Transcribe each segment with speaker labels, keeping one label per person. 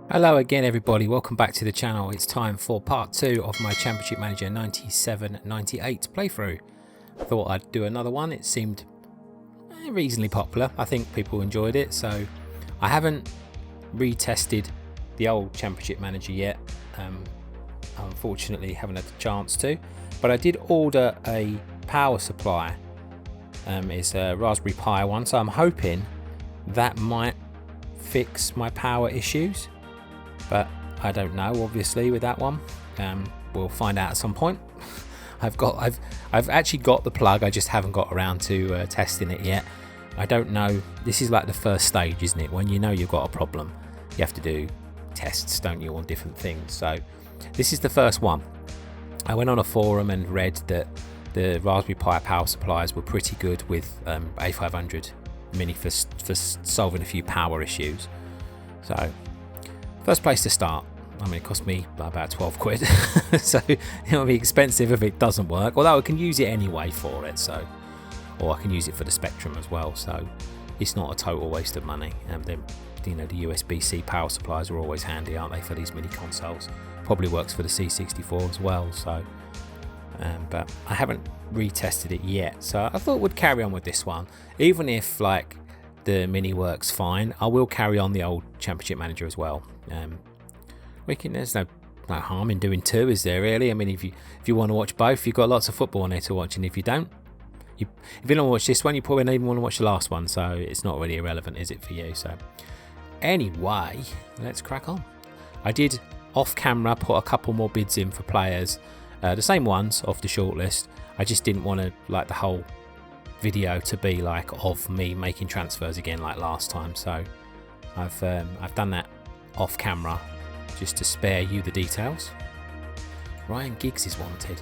Speaker 1: Hello again everybody, welcome back to the channel. It's time for part 2 of my Championship Manager 97-98 playthrough. Thought I'd do another one. It seemed reasonably popular. I think people enjoyed it, so I haven't retested the old Championship Manager yet. Unfortunately haven't had the chance to, but I did order a power supply. It's a Raspberry Pi one, so I'm hoping that might fix my power issues. But I don't know, obviously, with that one. We'll find out at some point. I've actually got the plug, I just haven't got around to testing it yet. I don't know, this is like the first stage, isn't it? When you know you've got a problem, you have to do tests, don't you, on different things. So this is the first one. I went on a forum and read that the Raspberry Pi power supplies were pretty good with A500 Mini for solving a few power issues. So first place to start. I mean, it cost me about 12 quid, so it'll be expensive if it doesn't work, although I can use it anyway for it, so, or I can use it for the Spectrum as well, so it's not a total waste of money. Then, you know, the USB-C power supplies are always handy, aren't they, for these mini consoles? Probably works for the C64 as well, so, but I haven't retested it yet, so I thought we'd carry on with this one, even if like the mini works fine. I will carry on the old Championship Manager as well. There's no harm in doing two, is there really? I mean, if you want to watch both, you've got lots of football on there to watch, and if you don't, if you don't watch this one, you probably don't even want to watch the last one, so it's not really irrelevant, is it, for you? So anyway, let's crack on. I did off camera put a couple more bids in for players, the same ones off the shortlist. I just didn't want to like the whole video to be like of me making transfers again like last time, so I've done that off camera just to spare you the details. Ryan Giggs is wanted.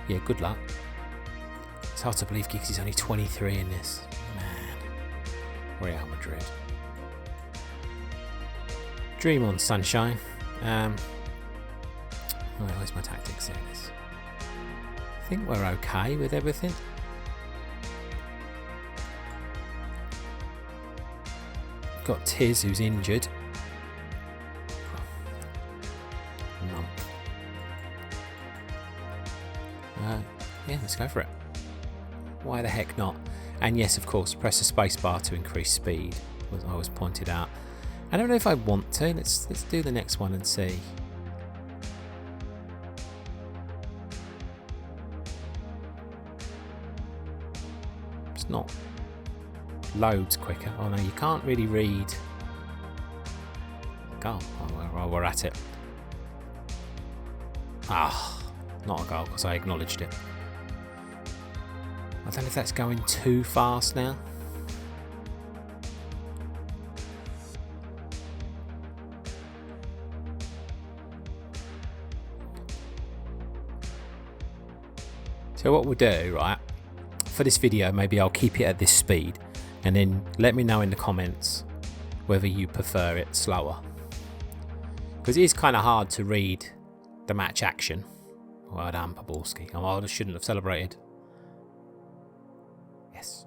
Speaker 1: Yeah, good luck. It's hard to believe Giggs is only 23 in this. Man. Real Madrid. Dream on, sunshine. Where's my tactics? There it is. I think we're okay with everything. Got Tiz, who's injured. Yeah, let's go for it. Why the heck not? And yes, of course, press the space bar to increase speed, as I was pointed out. I don't know if I want to. Let's do the next one and see. It's not loads quicker. Oh no, you can't really read. Goal. Oh, we're at it. Ah, not a goal because I acknowledged it. I don't know if that's going too fast now. So what we'll do, right, for this video, maybe I'll keep it at this speed, and then let me know in the comments whether you prefer it slower, because it is kind of hard to read the match action. Well done, Paborski. Oh, I shouldn't have celebrated. Yes.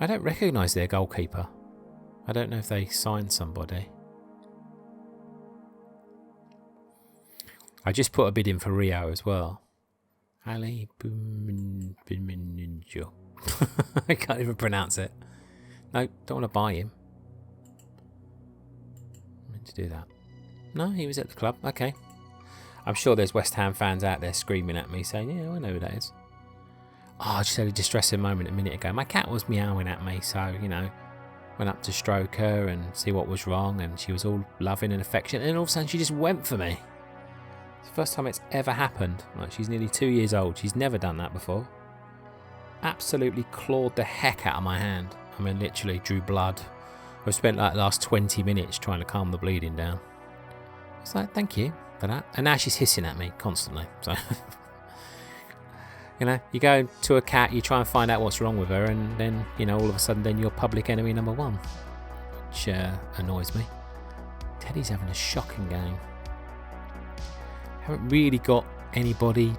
Speaker 1: I don't recognise their goalkeeper. I don't know if they signed somebody. I just put a bid in for Rio as well. Ali Buminjo. I can't even pronounce it. No, don't want to buy him. I meant to do that. No, he was at the club. Okay. I'm sure there's West Ham fans out there screaming at me saying, yeah, I know who that is. Oh, I just had a distressing moment a minute ago. My cat was meowing at me, so, you know, went up to stroke her and see what was wrong, and she was all loving and affectionate, and all of a sudden she just went for me. It's the first time it's ever happened. Like, she's nearly 2 years old. She's never done that before. Absolutely clawed the heck out of my hand. I mean, literally drew blood. I've spent like the last 20 minutes trying to calm the bleeding down. It's like, thank you for that. And now she's hissing at me constantly. So, you know, you go to a cat, you try and find out what's wrong with her, and then, you know, all of a sudden then you're public enemy number one, which annoys me. Teddy's having a shocking game. Haven't really got anybody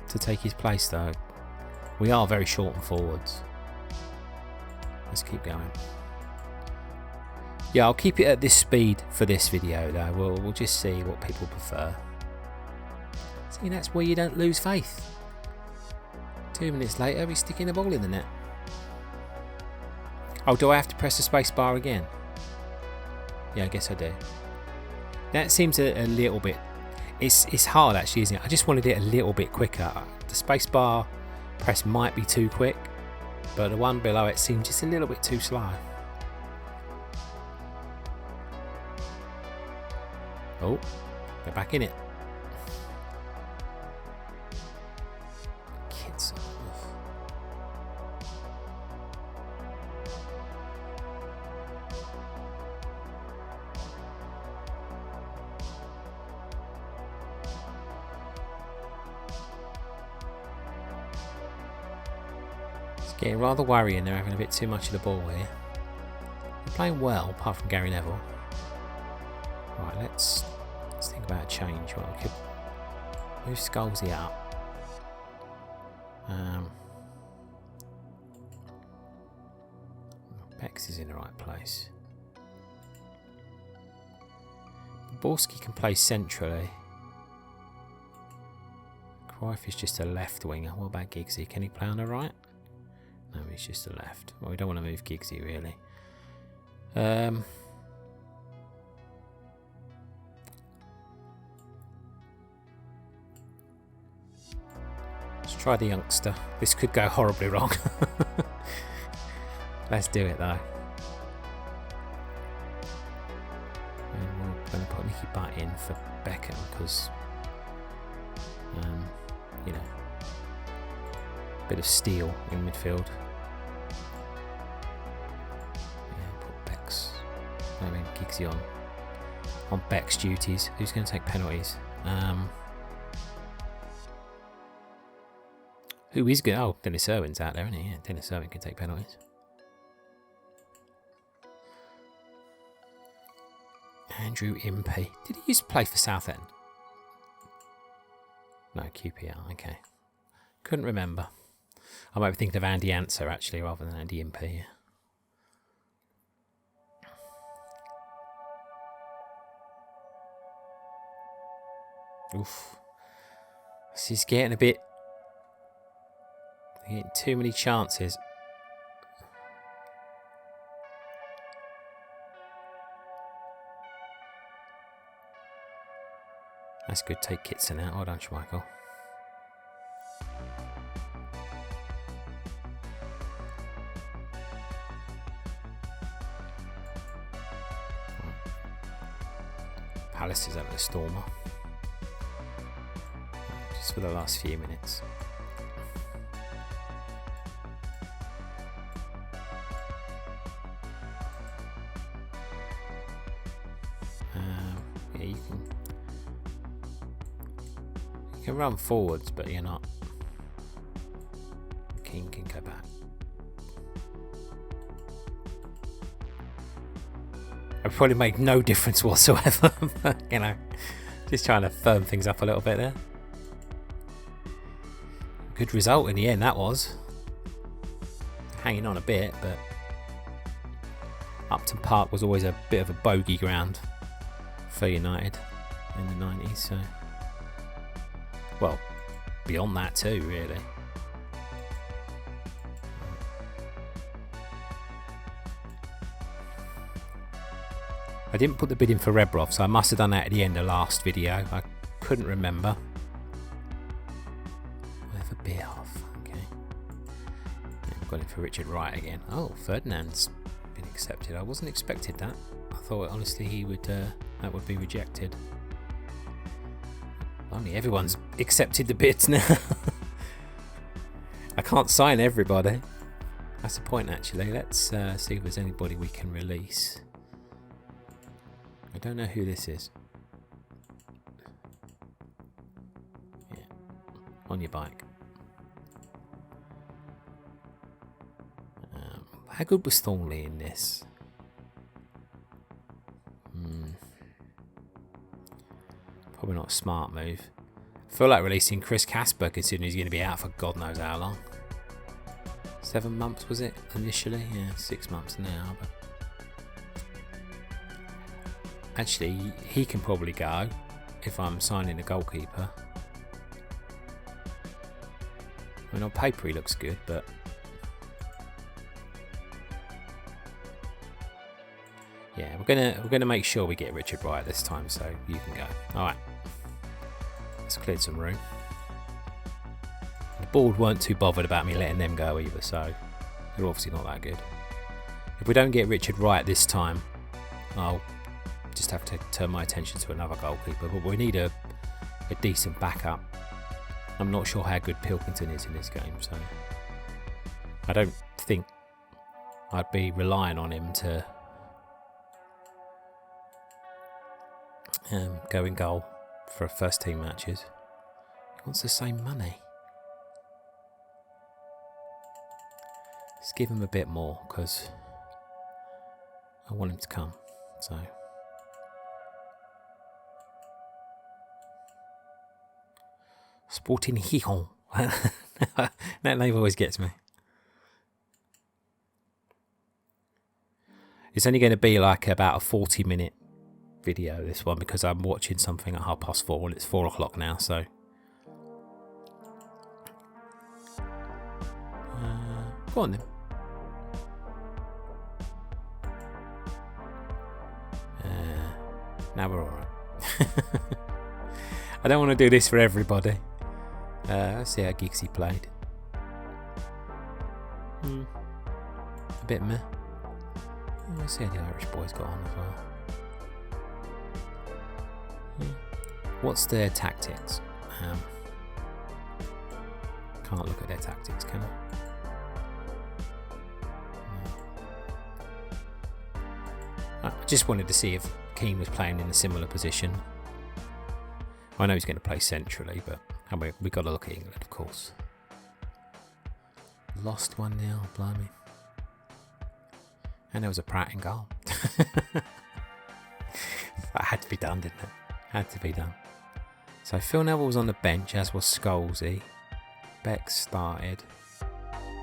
Speaker 1: to take his place though. We are very short on forwards. Let's keep going. Yeah, I'll keep it at this speed for this video though. We'll just see what people prefer. See, that's where you don't lose faith. 2 minutes later, he's sticking the ball in the net. Oh, do I have to press the space bar again? Yeah, I guess I do. That seems a little bit... It's hard actually, isn't it? I just wanted it a little bit quicker. The space bar press might be too quick, but the one below it seemed just a little bit too slow. Oh, they're back in it. Kids. It's getting rather worrying. They're having a bit too much of the ball here. They're playing well, apart from Gary Neville. Right, let's think about a change. Well, we could move Scholesy out. Bex is in the right place. Borski can play centrally. Cruyff is just a left winger. What about Giggsy? Can he play on the right? No, he's just a left. Well, we don't want to move Giggsy really. Let's try the youngster. This could go horribly wrong. Let's do it though. And we're going to put Nicky Butt in for Beckham because, you know, bit of steel in midfield. Yeah, put Beck's, I mean Giggsy on Beck's duties. Who's going to take penalties? Who is good? Oh, Dennis Irwin's out there, isn't he? Yeah, Dennis Irwin can take penalties. Andrew Impey. Did he used to play for Southend? No, QPR, okay. Couldn't remember. I might be thinking of Andy Answer actually, rather than Andy Impey. Oof. This is getting a bit... Getting too many chances. That's good. Take Kitson out. Hold on, Schmeichel. Palace is having a stormer. Just for the last few minutes. Yeah, you can run forwards, but you're not. King can go back. It probably make no difference whatsoever. But, you know, just trying to firm things up a little bit there. Good result in the end, that was. Hanging on a bit, but Upton Park was always a bit of a bogey ground for United in the 90s, so well, beyond that too, really. I didn't put the bid in for Rebrov, so I must have done that at the end of last video. I couldn't remember. Wherever Beerhoff, okay. Yeah, I've got it for Richard Wright again. Oh, Ferdinand's been accepted. I wasn't expecting that. I thought honestly he would that would be rejected. Only everyone's accepted the bids now. I can't sign everybody. That's the point actually. Let's see if there's anybody we can release. I don't know who this is. Yeah, on your bike. How good was Thornley in this? Probably not a smart move. I feel like releasing Chris Casper considering he's going to be out for God knows how long. 7 months was it initially? Yeah, 6 months now. But actually, he can probably go if I'm signing a goalkeeper. I mean, on paper he looks good, but yeah, we're gonna make sure we get Richard right this time, so you can go. All right, let's clear some room. The board weren't too bothered about me letting them go either, so they're obviously not that good. If we don't get Richard right this time, I'll just have to turn my attention to another goalkeeper. But we need a decent backup. I'm not sure how good Pilkington is in this game, so I don't think I'd be relying on him to go in goal for first team matches. He wants the same money. Let's give him a bit more because I want him to come. So Sporting Gijon. That name always gets me. It's only going to be like about a 40-minute video, this one, because I'm watching something at 4:30 and it's 4 o'clock now, so go on then. Now we're alright. I don't want to do this for everybody. Let's see how Giggsy played. A bit meh. Let's see how the Irish boys got on as well. What's their tactics? Can't look at their tactics, can I? I just wanted to see if Keane was playing in a similar position. I know he's going to play centrally, but we've got to look at England, of course. Lost 1-0, blimey. And there was a Pratt in goal. That had to be done, didn't it? Had to be done. So Phil Neville was on the bench, as was Scholesy. Beck started.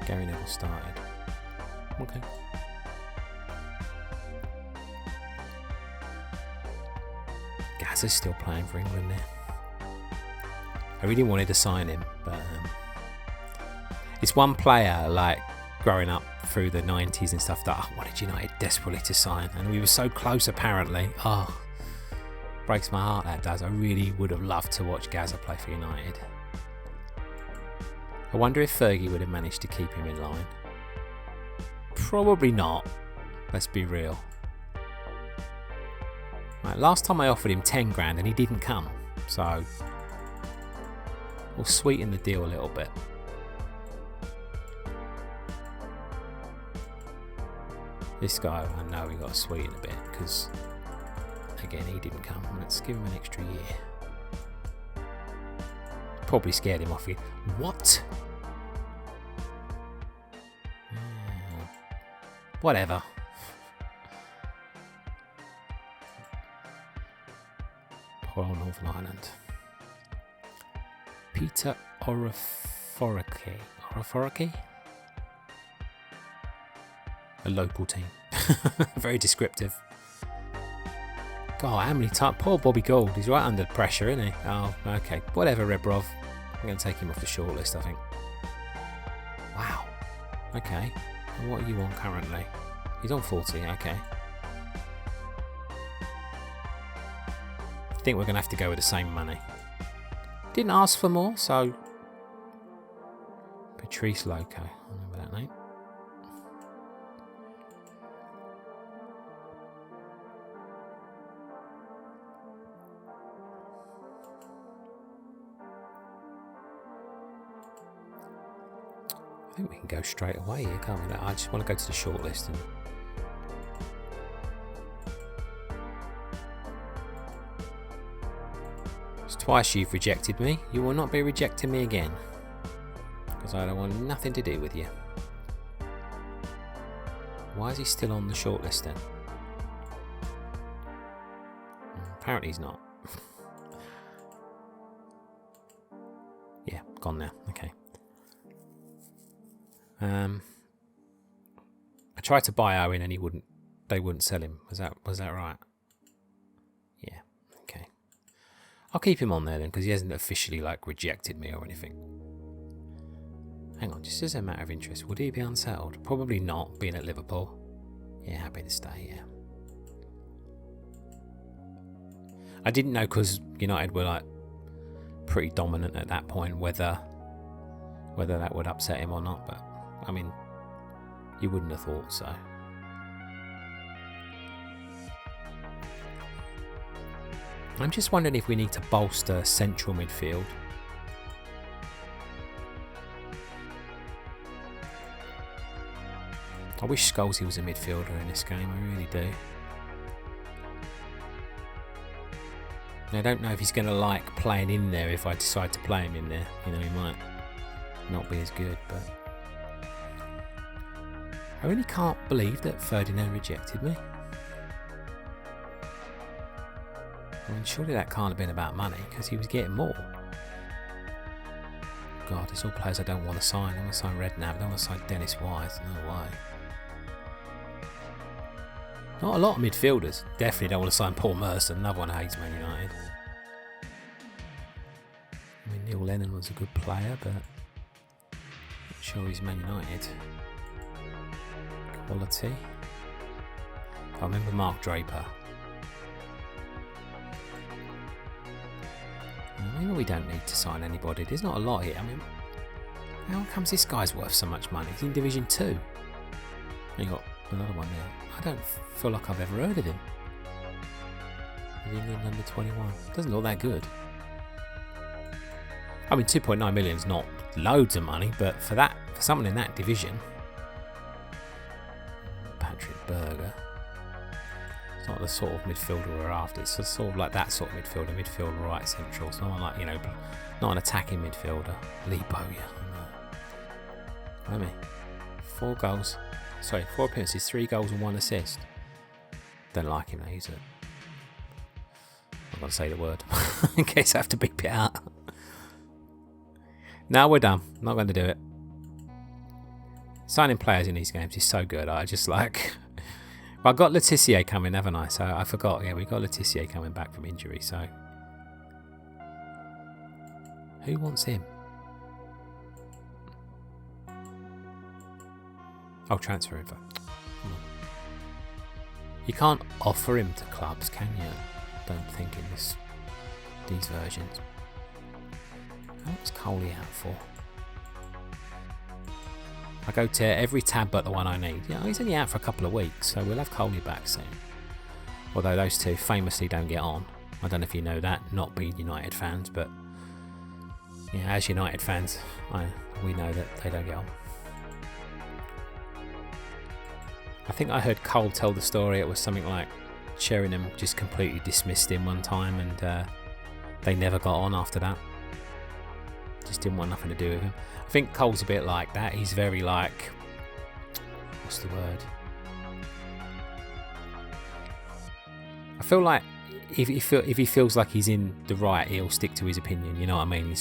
Speaker 1: Gary Neville started. Okay. Gazza's still playing for England there. I really wanted to sign him, but it's one player, like growing up through the 90s and stuff, that I wanted United desperately to sign, and we were so close apparently. Oh, breaks my heart, that does. I really would have loved to watch Gazza play for United. I wonder if Fergie would have managed to keep him in line. Probably not, let's be real. Right, last time I offered him 10 grand and he didn't come, so we'll sweeten the deal a little bit. This guy, I know we got to sweeten a bit because, again, he didn't come. Let's give him an extra year. Probably scared him off. What? Whatever. Poor old Northern Ireland. Peter Oraforoki? A local team. Very descriptive. God, how many times? Poor Bobby Gould. He's right under pressure, isn't he? Oh, okay. Whatever, Rebrov. I'm going to take him off the shortlist, I think. Wow. Okay. And what are you on currently? He's on 40. Okay. I think we're going to have to go with the same money. Didn't ask for more, so Patrice Loco. I remember that name. I think we can go straight away here, can't we? I just want to go to the shortlist. And it's twice you've rejected me. You will not be rejecting me again, because I don't want nothing to do with you. Why is he still on the shortlist then? Apparently he's not. Yeah, gone now. Okay. tried to buy Owen and they wouldn't sell him. Was that right? Yeah. Okay. I'll keep him on there then, because he hasn't officially like rejected me or anything. Hang on, just as a matter of interest, would he be unsettled? Probably not, being at Liverpool. Yeah, happy to stay, yeah. I didn't know, because United were like pretty dominant at that point, whether that would upset him or not, but I mean, you wouldn't have thought so. I'm just wondering if we need to bolster central midfield. I wish Scholesy was a midfielder in this game, I really do. I don't know if he's going to like playing in there if I decide to play him in there. He might not be as good, but... I really can't believe that Ferdinand rejected me. I mean, surely that can't have been about money, because he was getting more. God, there's all players I don't want to sign. I don't want to sign Redknapp, I don't want to sign Dennis Wise, no way. Not a lot of midfielders. Definitely don't want to sign Paul Merson, another one who hates Man United. I mean, Neil Lennon was a good player, but not sure he's Man United. Quality. I remember Mark Draper. Maybe we don't need to sign anybody. There's not a lot here. I mean, how comes this guy's worth so much money? He's in Division 2. And you got another one there. I don't feel like I've ever heard of him. He's England under 21. Doesn't look that good. I mean, 2.9 million is not loads of money, but for someone in that division, Patrick Berger, it's not the sort of midfielder we're after. It's sort of like that sort of midfielder right central. It's not like, not an attacking midfielder. Lee Bowyer. Let me. 4 appearances, 3 goals and 1 assist. Don't like him though, he's I'm going to say the word in case I have to beep it out. Now we're done. Not going to do it. Signing players in these games is so good. I just like... Well, I've got Letitia coming, haven't I? So I forgot. Yeah, we got Letitia coming back from injury. So who wants him? Oh, transfer info. You can't offer him to clubs, can you? I don't think in these versions. What's Coley out for? I go to every tab but the one I need. Yeah, he's only out for a couple of weeks, so we'll have Coley back soon. Although those two famously don't get on. I don't know if you know that, not being United fans, but yeah, as United fans, we know that they don't get on. I think I heard Cole tell the story. It was something like Sheringham just completely dismissed him one time, and they never got on after that. Just didn't want nothing to do with him. I think Cole's a bit like that. He's very like, what's the word? I feel like if he feels like he's in the right, he'll stick to his opinion. You know what I mean?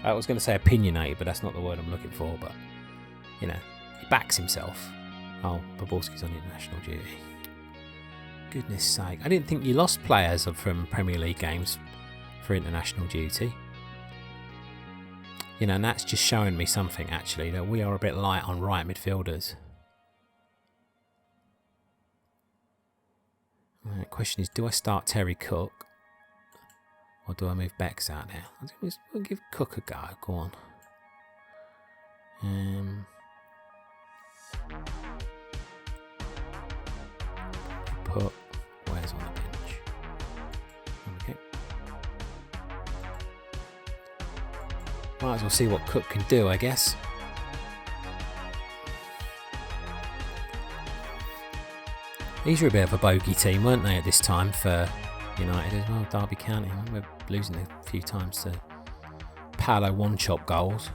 Speaker 1: I was going to say opinionated, but that's not the word I'm looking for. But he backs himself. Oh, Boborski's on international duty. Goodness sake. I didn't think you lost players from Premier League games for international duty. And that's just showing me something, actually, that we are a bit light on right midfielders. The question is, do I start Terry Cook? Or do I move Becks out now? We'll give Cook a go. Go on. Put Where's on the bench? Okay. Might as well see what Cook can do, I guess. These were a bit of a bogey team, weren't they, at this time for United as well? Derby County. We're losing a few times to Paolo one-chop goals.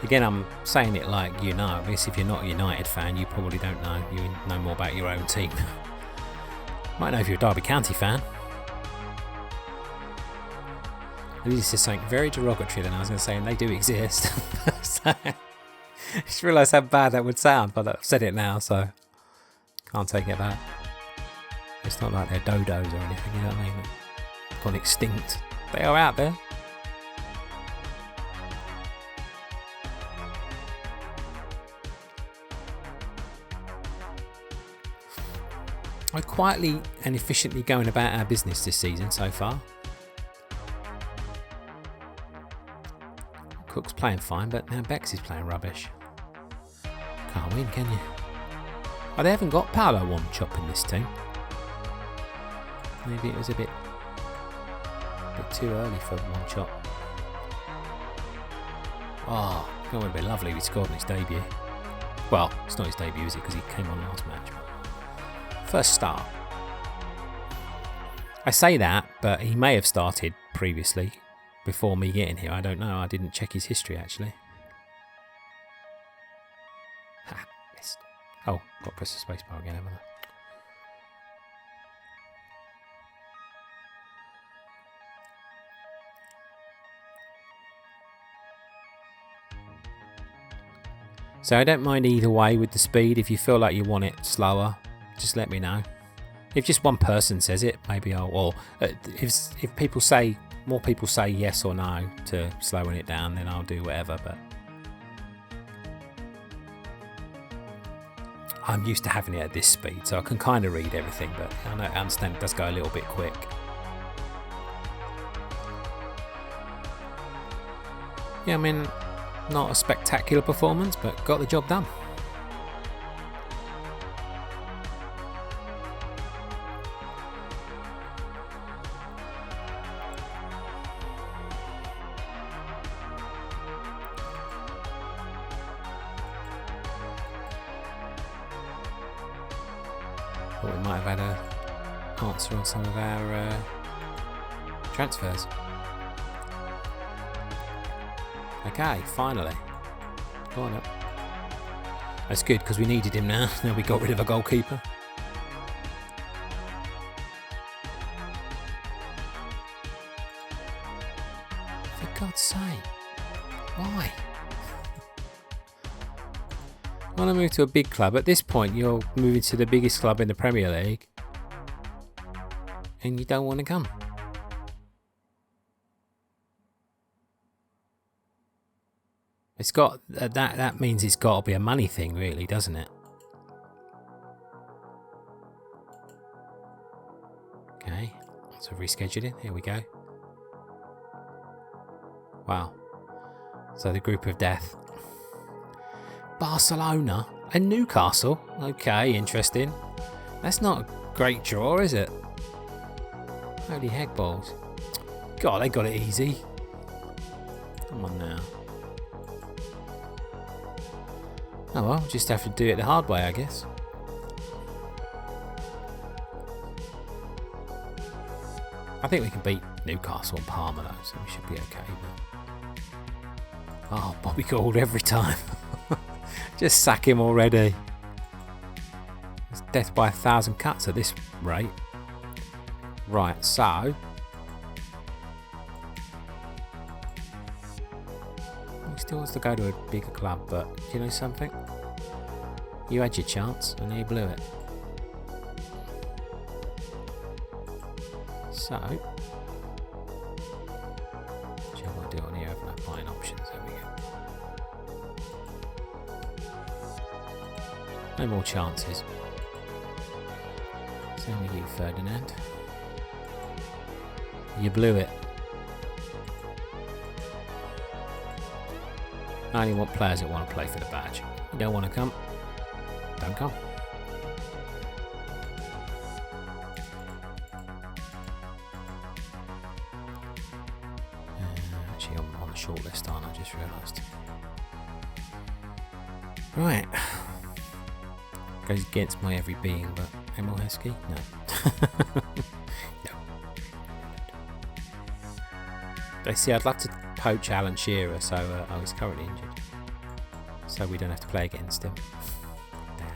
Speaker 1: Again, I'm saying it like I guess if you're not a United fan, you probably don't know. You know more about your own team. Might know if you're a Derby County fan. This is something very derogatory than I was going to say, and they do exist. So, I just realised how bad that would sound, but I've said it now, so can't take it back. It's not like they're dodos or anything, you know what I mean? They've gone extinct. They are out there. We're quietly and efficiently going about our business this season so far. Cook's playing fine, but now Bex is playing rubbish. Can't win, can you? Oh, they haven't got Paolo one chop in this team. Maybe it was a bit too early for one chop. Oh, it would have been lovely if he scored in his debut. Well, it's not his debut, is it? Because he came on last match. First start. I say that, but he may have started previously before me getting here. I don't know. I didn't check his history actually. Ha, missed. Oh, got to press the spacebar again, haven't I? So I don't mind either way with the speed. If you feel like you want it slower, just let me know. If just one person says it, maybe I'll. Or if people say, more people say yes or no to slowing it down, then I'll do whatever. But I'm used to having it at this speed, so I can kind of read everything. But I understand it does go a little bit quick. Yeah, I mean, not a spectacular performance, but got the job done. Thought we might have had an answer on some of our transfers. Okay, finally. Go on up. That's good because we needed him now. Now we got rid of a goalkeeper. For God's sake. Why? I want to move to a big club. At this point, you're moving to the biggest club in the Premier League. And you don't want to come. It's got that means it's got to be a money thing, really, doesn't it? Okay, so rescheduling. Here we go. Wow. So the group of death. Barcelona and Newcastle. Okay, interesting. That's not a great draw, is it? Holy heck balls. God, they got it easy. Come on now. Oh well, just have to do it the hard way, I guess. I think we can beat Newcastle and Parma though, so we should be okay. Oh, Bobby Gould every time. Just sack him already. It's death by 1,000 cuts at this rate. Right, so he still wants to go to a bigger club, but do you know something? You had your chance and you blew it. So, shall I do it on here? Open up buying options. There we go. No more chances. Same with you, Ferdinand. You blew it. I only want players that want to play for the badge. You don't want to come? Don't come. Actually, I'm on the short list, aren't I? Just realised. Right. Goes against my every being, but Emil Heskey? No. No. They see, I'd love to poach Alan Shearer, so I was currently injured. So we don't have to play against him. Damn.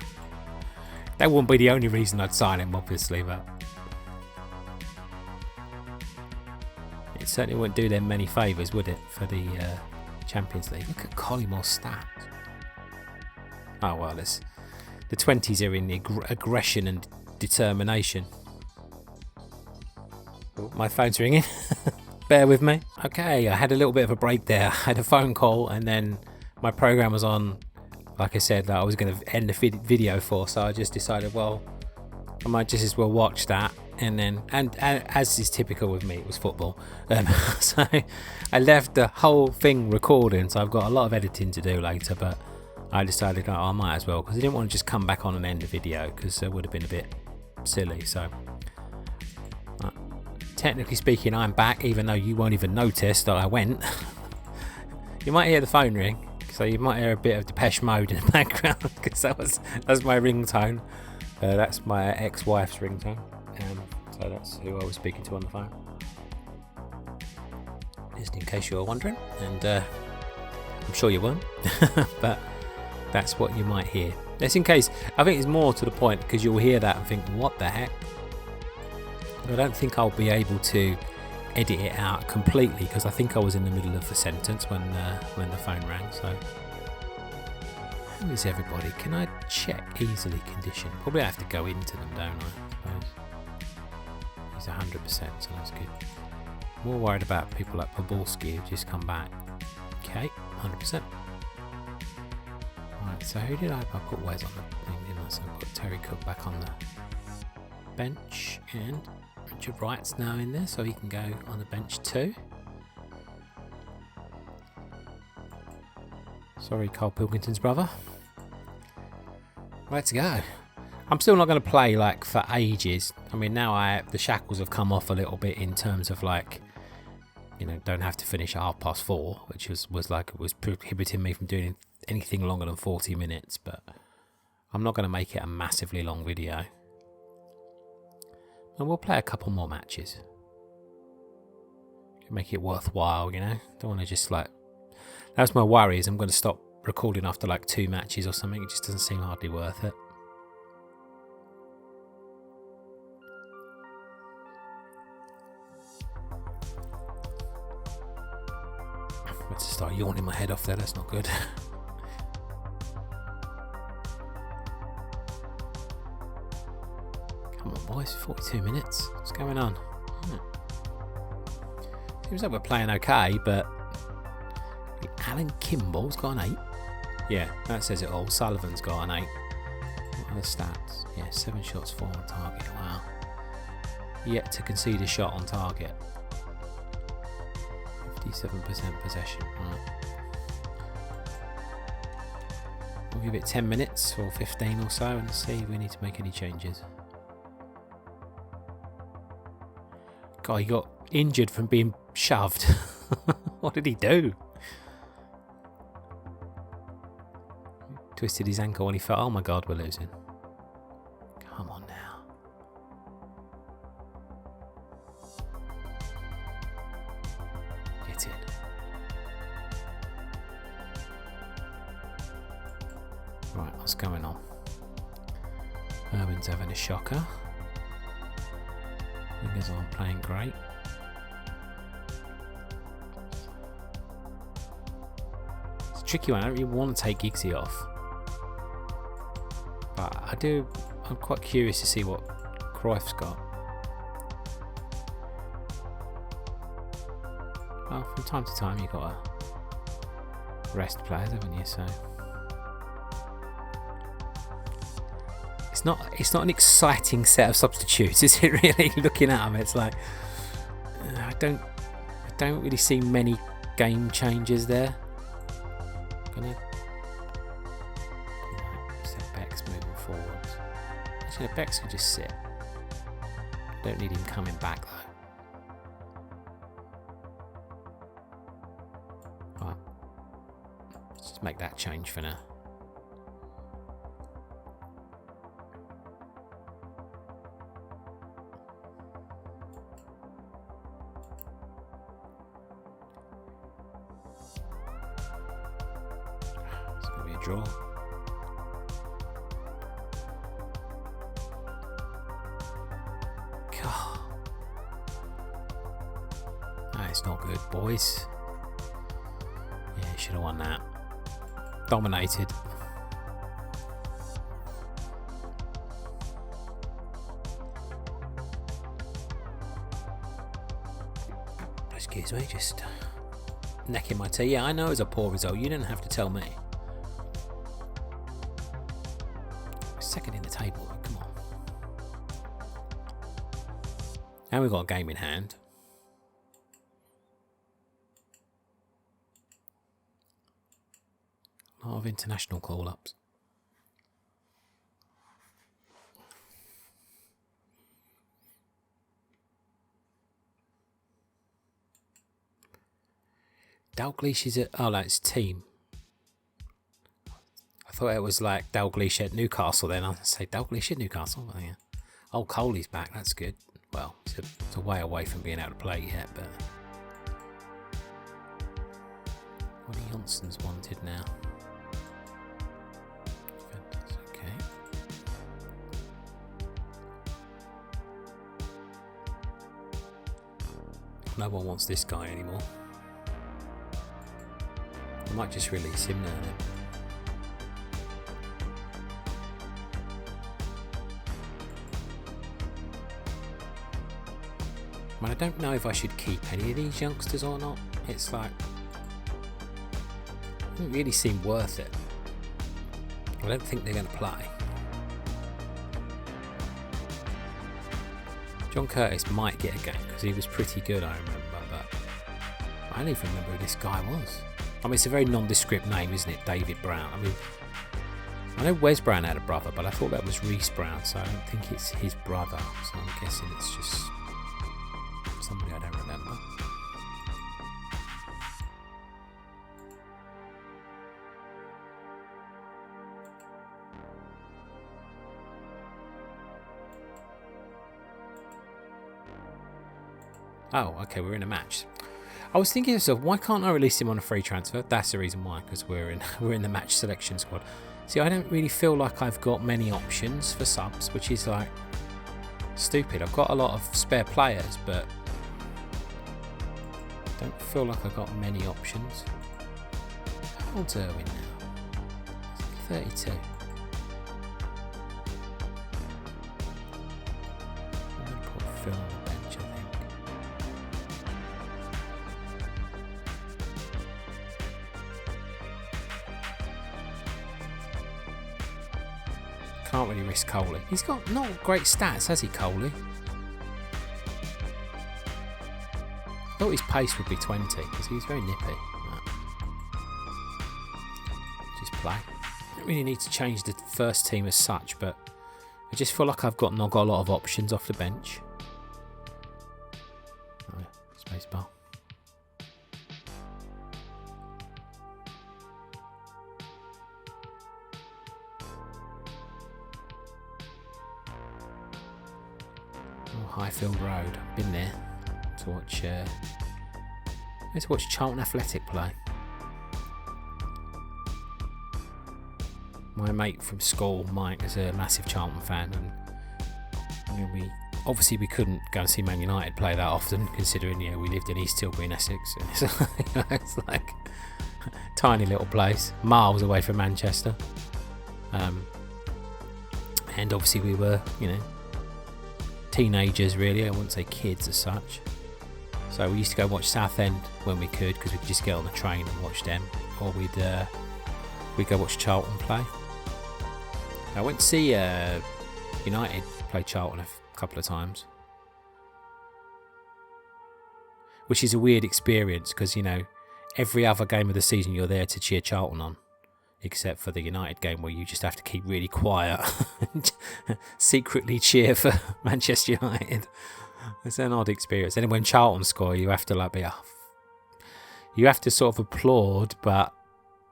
Speaker 1: That wouldn't be the only reason I'd sign him, obviously, but It certainly wouldn't do them many favours, would it, for the Champions League? Look at Collymore's stats. Oh well, the 20s are in the aggression and determination. Oh, my phone's ringing. Bear with me. Okay, I had a little bit of a break there. I had a phone call and then my program was on, like I said, that I was going to end the video for, so I just decided, well, I might just as well watch that. And then, and as is typical with me, it was football. So I left the whole thing recording, so I've got a lot of editing to do later, but I decided, oh, I might as well, because I didn't want to just come back on and end the video, because it would have been a bit silly. So technically speaking, I'm back, even though you won't even notice that I went. You might hear the phone ring, so you might hear a bit of Depeche Mode in the background, because that's my ringtone. That's my ex-wife's ringtone. So that's who I was speaking to on the phone. Just in case you were wondering, and I'm sure you weren't, but that's what you might hear. Just in case, I think it's more to the point, because you'll hear that and think, what the heck? I don't think I'll be able to edit it out completely, because I think I was in the middle of the sentence when the phone rang. So how is everybody? Can I check easily condition? Probably I have to go into them, don't I? He's 100%, so that's good. More worried about people like Poborski who just come back. Okay, 100%. Alright, so who did I put Wes on the thing, didn't I? So I put Terry Cook back on the bench, and Richard Wright's now in there, so he can go on the bench too. Sorry, Carl Pilkington's brother. Let's go. I'm still not going to play like for ages. I mean, now the shackles have come off a little bit in terms of like, you know, don't have to finish at 4:30, which was prohibiting me from doing anything longer than 40 minutes. But I'm not going to make it a massively long video. And we'll play a couple more matches. Make it worthwhile, you know. Don't want to just like. That's my worry, is I'm going to stop recording after like 2 matches or something. It just doesn't seem hardly worth it. Let's start yawning my head off there. That's not good. Come on, boys. 42 minutes. What's going on? Seems like we're playing okay, but Alan Kimball's got an 8. Yeah, that says it all. Sullivan's got an 8. What are the stats? Yeah, 7 shots, 4 on target. Wow. Yet to concede a shot on target. 57% possession. Right. We'll give it 10 minutes or 15 or so and see if we need to make any changes. God, he got injured from being shoved. What did he do? Twisted his ankle when he felt, oh my God, we're losing. Come on now. Get in. Right, what's going on? Irwin's having a shocker. Wingers aren't playing great. It's a tricky one. I don't really want to take Giggsy off. But I'm quite curious to see what Cruyff's got. Well, from time to time you've got to rest players, haven't you? So it's not an exciting set of substitutes, is it really? Looking at them, it's like I don't really see many game changers there. Beck's moving forwards. Actually, Beck's can just sit. Don't need him coming back though. Right. Let's just make that change for now. It's going to be a draw. it's not good, boys. Yeah, should have won that. Dominated. Excuse me, just necking my tea. Yeah, I know it's a poor result. You didn't have to tell me. Second in the table, come on. And we've got a game in hand. A lot of international call-ups. Dalglish is it? Oh, that's team. I thought it was like Dalglish at Newcastle then. I'll say Dalglish at Newcastle. Oh, yeah. Oh, Coley's back. That's good. Well, it's a way away from being able to play yet, but... What are Johnson's wanted now? That's okay. No one wants this guy anymore. I might just release him now then. I mean, I don't know if I should keep any of these youngsters or not. It's like, it doesn't really seem worth it. I don't think they're going to play. John Curtis might get a game because he was pretty good, I remember, but I don't even remember who this guy was. I mean, it's a very nondescript name, isn't it? David Brown. I mean, I know Wes Brown had a brother, but I thought that was Reece Brown, so I don't think it's his brother. So I'm guessing it's just somebody I don't remember. Oh, okay, we're in a match. I was thinking to myself, why can't I release him on a free transfer? That's the reason why, because we're in the match selection squad. See, I don't really feel like I've got many options for subs, which is like stupid. I've got a lot of spare players, but I don't feel like I've got many options. How old's Irwin now? 32. I'm going to put Phil on the bench, I think. Can't really risk Coley. He's got not great stats, has he, Coley? I thought his pace would be 20 because he was very nippy. Just play. I don't really need to change the first team as such, but I just feel like I've not got a lot of options off the bench. Oh, spacebar. Highfield Road. Been there to watch. Let's watch Charlton Athletic play. My mate from school, Mike, is a massive Charlton fan, and we couldn't go and see Man United play that often, considering we lived in East Tilbury in Essex. And it's like a tiny little place, miles away from Manchester. And obviously we were, teenagers really, I wouldn't say kids as such. So we used to go watch Southend when we could, because we could just get on the train and watch them, or we'd go watch Charlton play. I went to see United play Charlton a couple of times, which is a weird experience because every other game of the season you're there to cheer Charlton on, except for the United game where you just have to keep really quiet and secretly cheer for Manchester United. It's an odd experience. And then when Charlton score, you have to you have to sort of applaud, but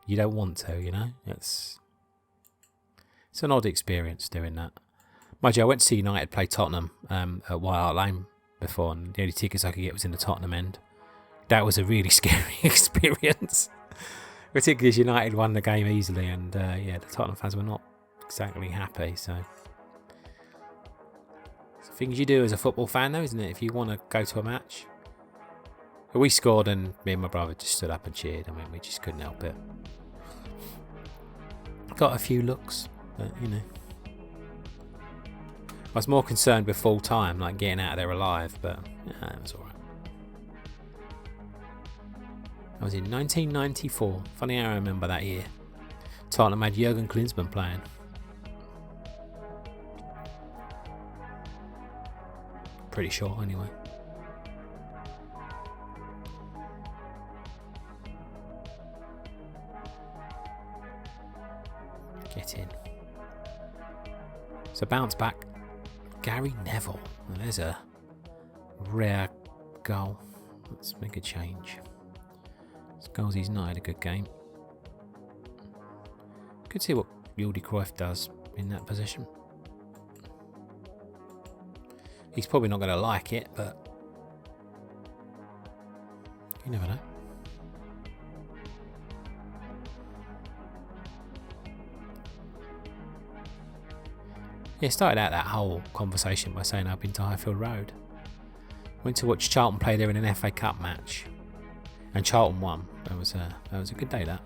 Speaker 1: you don't want to, It's an odd experience doing that. Mind you, I went to see United play Tottenham at White Hart Lane before, and the only tickets I could get was in the Tottenham end. That was a really scary experience. Particularly as United won the game easily, and the Tottenham fans were not exactly happy. So it's things you do as a football fan, though, isn't it? If you want to go to a match, We scored and me and my brother just stood up and cheered. I mean, we just couldn't help it. Got a few looks, but you know. I was more concerned with full time, like getting out of there alive, but yeah, it was alright. I was in 1994. Funny how I remember that year. Tottenham had Jurgen Klinsmann playing. Pretty sure, anyway. Get in. So bounce back. Gary Neville. Well, there's a rare goal. Let's make a change. Scalzi's not had a good game. Could see what Jordi Cruyff does in that position. He's probably not going to like it, but you never know. Yeah, started out that whole conversation by saying I've been to Highfield Road. Went to watch Charlton play there in an FA Cup match, and Charlton won. That was a good day. That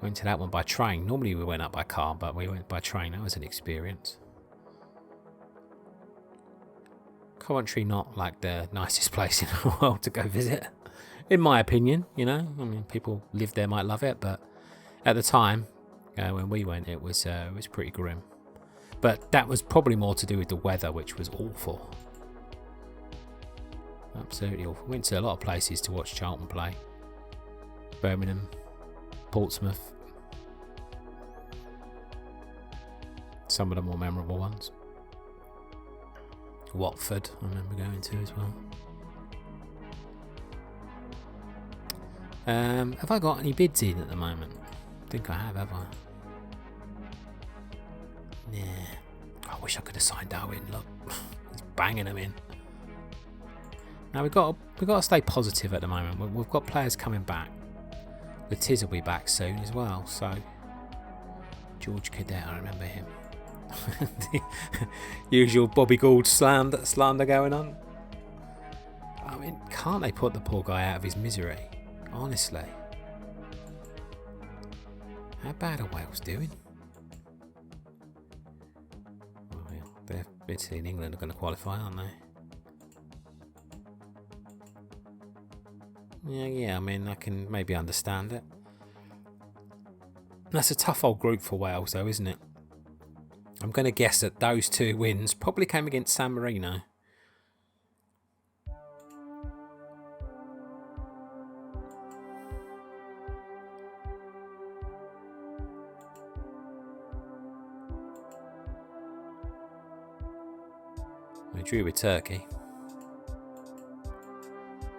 Speaker 1: went to that one by train. Normally we went up by car, but we went by train. That was an experience. Coventry not like the nicest place in the world to go visit, in my opinion. You know, I mean, people live there might love it, but at the time when we went, it was pretty grim. But that was probably more to do with the weather, which was awful. Absolutely awful. Went to a lot of places to watch Charlton play. Birmingham, Portsmouth. Some of the more memorable ones. Watford, I remember going to as well. Have I got any bids in at the moment? I think I have I? Yeah. I wish I could have signed Darwin. Look, he's banging them in. Now we've got to stay positive at the moment. We've got players coming back. Latiz will be back soon as well. So George Cadet, I remember him. The usual Bobby Gould slander going on. I mean, can't they put the poor guy out of his misery? Honestly. How bad are Wales doing? Well, Italy and England are going to qualify, aren't they? Yeah, I mean, I can maybe understand it. That's a tough old group for Wales, though, isn't it? I'm going to guess that those two wins probably came against San Marino. We drew with Turkey.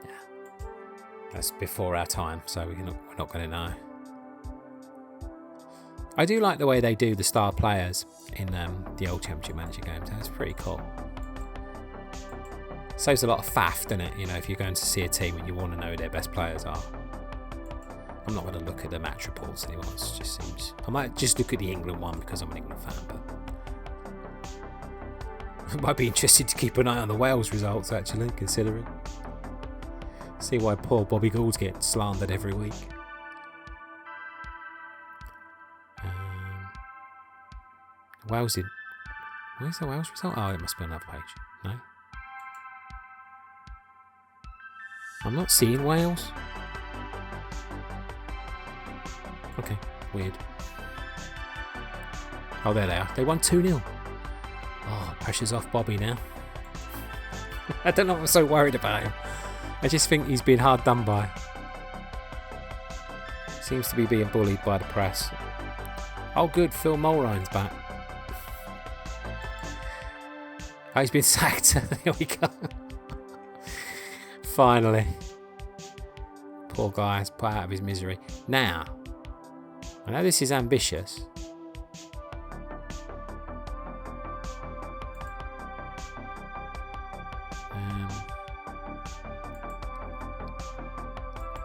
Speaker 1: Yeah, that's before our time, so we're not going to know. I do like the way they do the star players in the old Championship Manager games. That's pretty cool. Saves a lot of faff, doesn't it? You know, if you're going to see a team and you want to know who their best players are. I'm not going to look at the match reports anymore. It just seems. I might just look at the England one because I'm an England fan, but I might be interested to keep an eye on the Wales results actually, considering. See why poor Bobby Gould's getting slandered every week. Wales did. Where's the Wales result? Oh, it must be on another page. No? I'm not seeing Wales. Okay, weird. Oh, there they are. They won 2-0. Oh, pressure's off Bobby now. I don't know if I'm so worried about him. I just think he's been hard done by. Seems to be being bullied by the press. Oh, good. Phil Mulrine's back. Oh, he's been sacked. There we go. Finally. Poor guy is put out of his misery. Now, I know this is ambitious.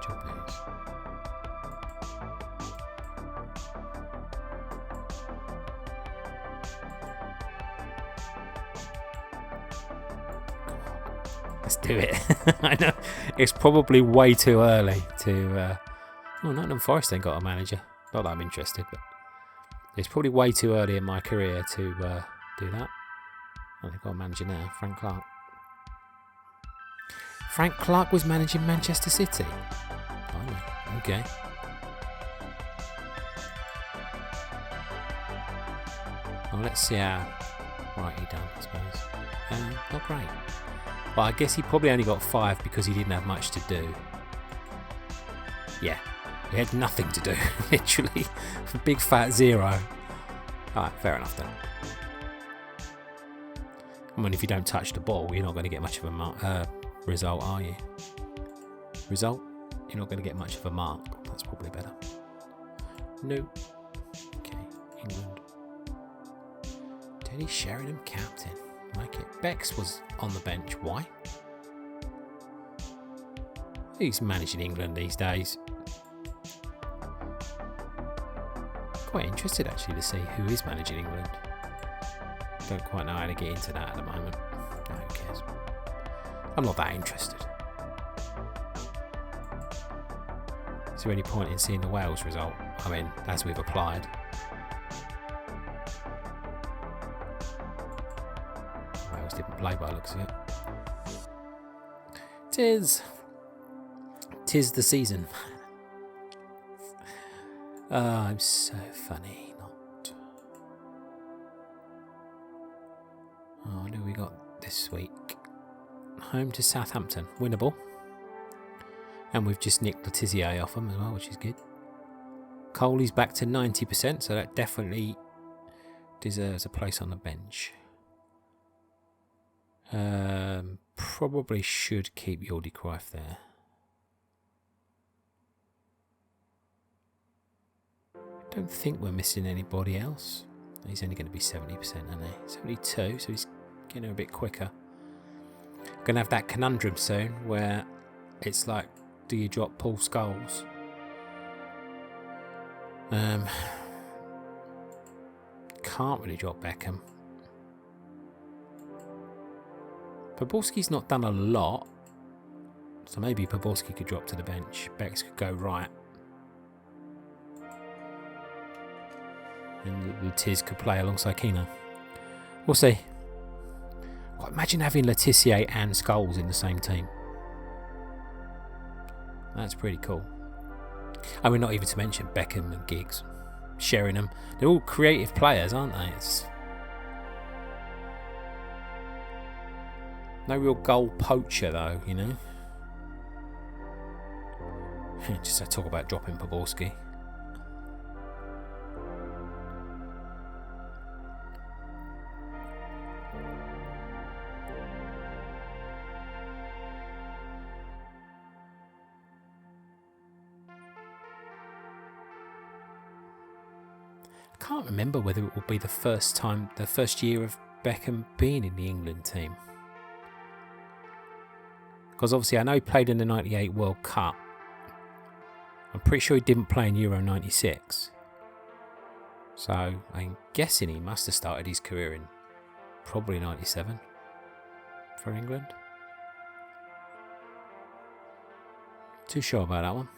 Speaker 1: Job news. Let's do it. I know it's probably way too early to. Nottingham Forest ain't got a manager. Not that I'm interested, but it's probably way too early in my career to do that. Oh, they've got a manager now, Frank Clark. Frank Clark was managing Manchester City. Oh, okay. Well, let's see how right he done, I suppose. Not great. Well, I guess he probably only got 5 because he didn't have much to do. Yeah, he had nothing to do, literally. Big fat 0. Alright, fair enough then. I mean, if you don't touch the ball, you're not going to get much of a result, are you? Result? You're not going to get much of a mark. That's probably better. No. Okay, England. Teddy Sheringham, captain. Like it. Bex was on the bench. Why? He's managing England these days. Quite interested actually to see who is managing England. Don't quite know how to get into that at the moment. No, who cares? I'm not that interested. Is there any point in seeing the Wales result? I mean, as we've applied. Wales didn't play by the looks of it. Tis the season. I'm so funny. Not. Oh, what do we got this week? Home to Southampton. Winnable. And we've just nicked Letizia off them as well, which is good. Coley's back to 90%, so that definitely deserves a place on the bench. Probably should keep Jordi Cruyff there. Don't think we're missing anybody else. He's only going to be 70%, isn't he? 72, so he's getting a bit quicker. Going to have that conundrum soon where it's like, do you drop Paul Scholes? Can't really drop Beckham. Poborski's not done a lot, so maybe Poborski could drop to the bench. Bex could go right. And Tiz could play alongside Keno. We'll see. Well, imagine having Letizia and Scholes in the same team. That's pretty cool. I mean, not even to mention Beckham and Giggs, Sheringham. They're all creative players, aren't they? It's no real goal poacher, though, you know. Just to talk about dropping Poborski. I can't remember whether it will be the first year of Beckham being in the England team. Because obviously I know he played in the 98 World Cup. I'm pretty sure he didn't play in Euro 96. So I'm guessing he must have started his career in probably 97 for England. Too sure about that one.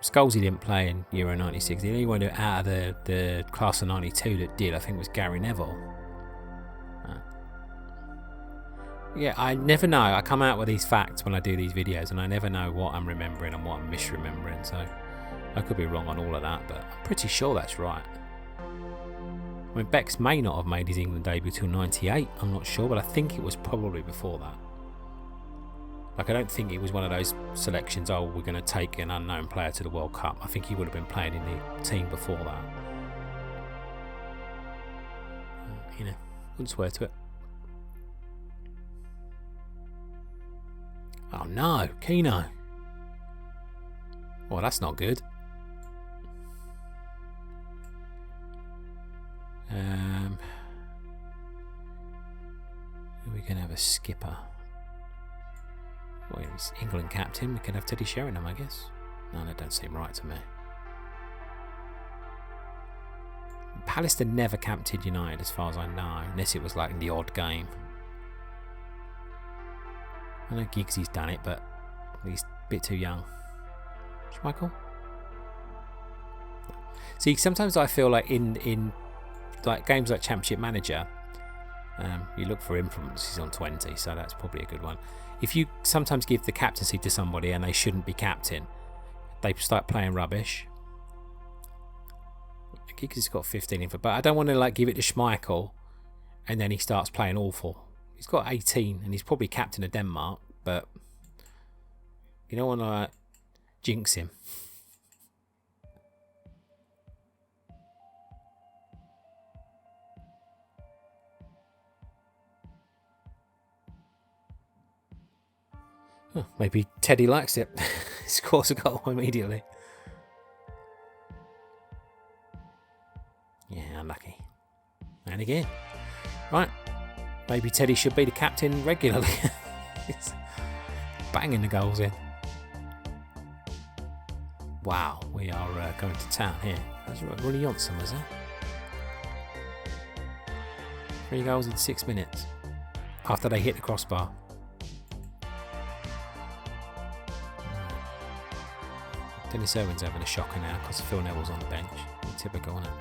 Speaker 1: Scholes he didn't play in Euro 96. The only one out of the class of 92 that did, I think, was Gary Neville. Yeah, I never know. I come out with these facts when I do these videos, and I never know what I'm remembering and what I'm misremembering. So I could be wrong on all of that, but I'm pretty sure that's right. I mean, Bex may not have made his England debut till 98. I'm not sure, but I think it was probably before that. Like, I don't think it was one of those selections, oh, we're going to take an unknown player to the World Cup. I think he would have been playing in the team before that. You know, wouldn't swear to it. Oh no, Keno. Well, that's not good. We're going to have a skipper. Well, he's England captain. We can have Teddy Sheringham, I guess. No, that don't seem right to me. Pallister never captained United, as far as I know, unless it was like in the odd game. I know Giggsy's done it, but he's a bit too young. Schmeichel? See, sometimes I feel like in like games like Championship Manager, you look for influences on 20, so that's probably a good one. If you sometimes give the captaincy to somebody and they shouldn't be captain, they start playing rubbish. Giggs got 15 in for, but I don't want to like give it to Schmeichel and then he starts playing awful. He's got 18 and he's probably captain of Denmark, but you don't want to like, jinx him. Oh, maybe Teddy likes it. He scores a goal immediately. Yeah, unlucky. And again. Right. Maybe Teddy should be the captain regularly. He's banging the goals in. Wow, we are going to town here. That's Ronnie Johnson, was that? 3 goals in 6 minutes. After they hit the crossbar. Dennis Irwin's having a shocker now because Phil Neville's on the bench. Typical, isn't it?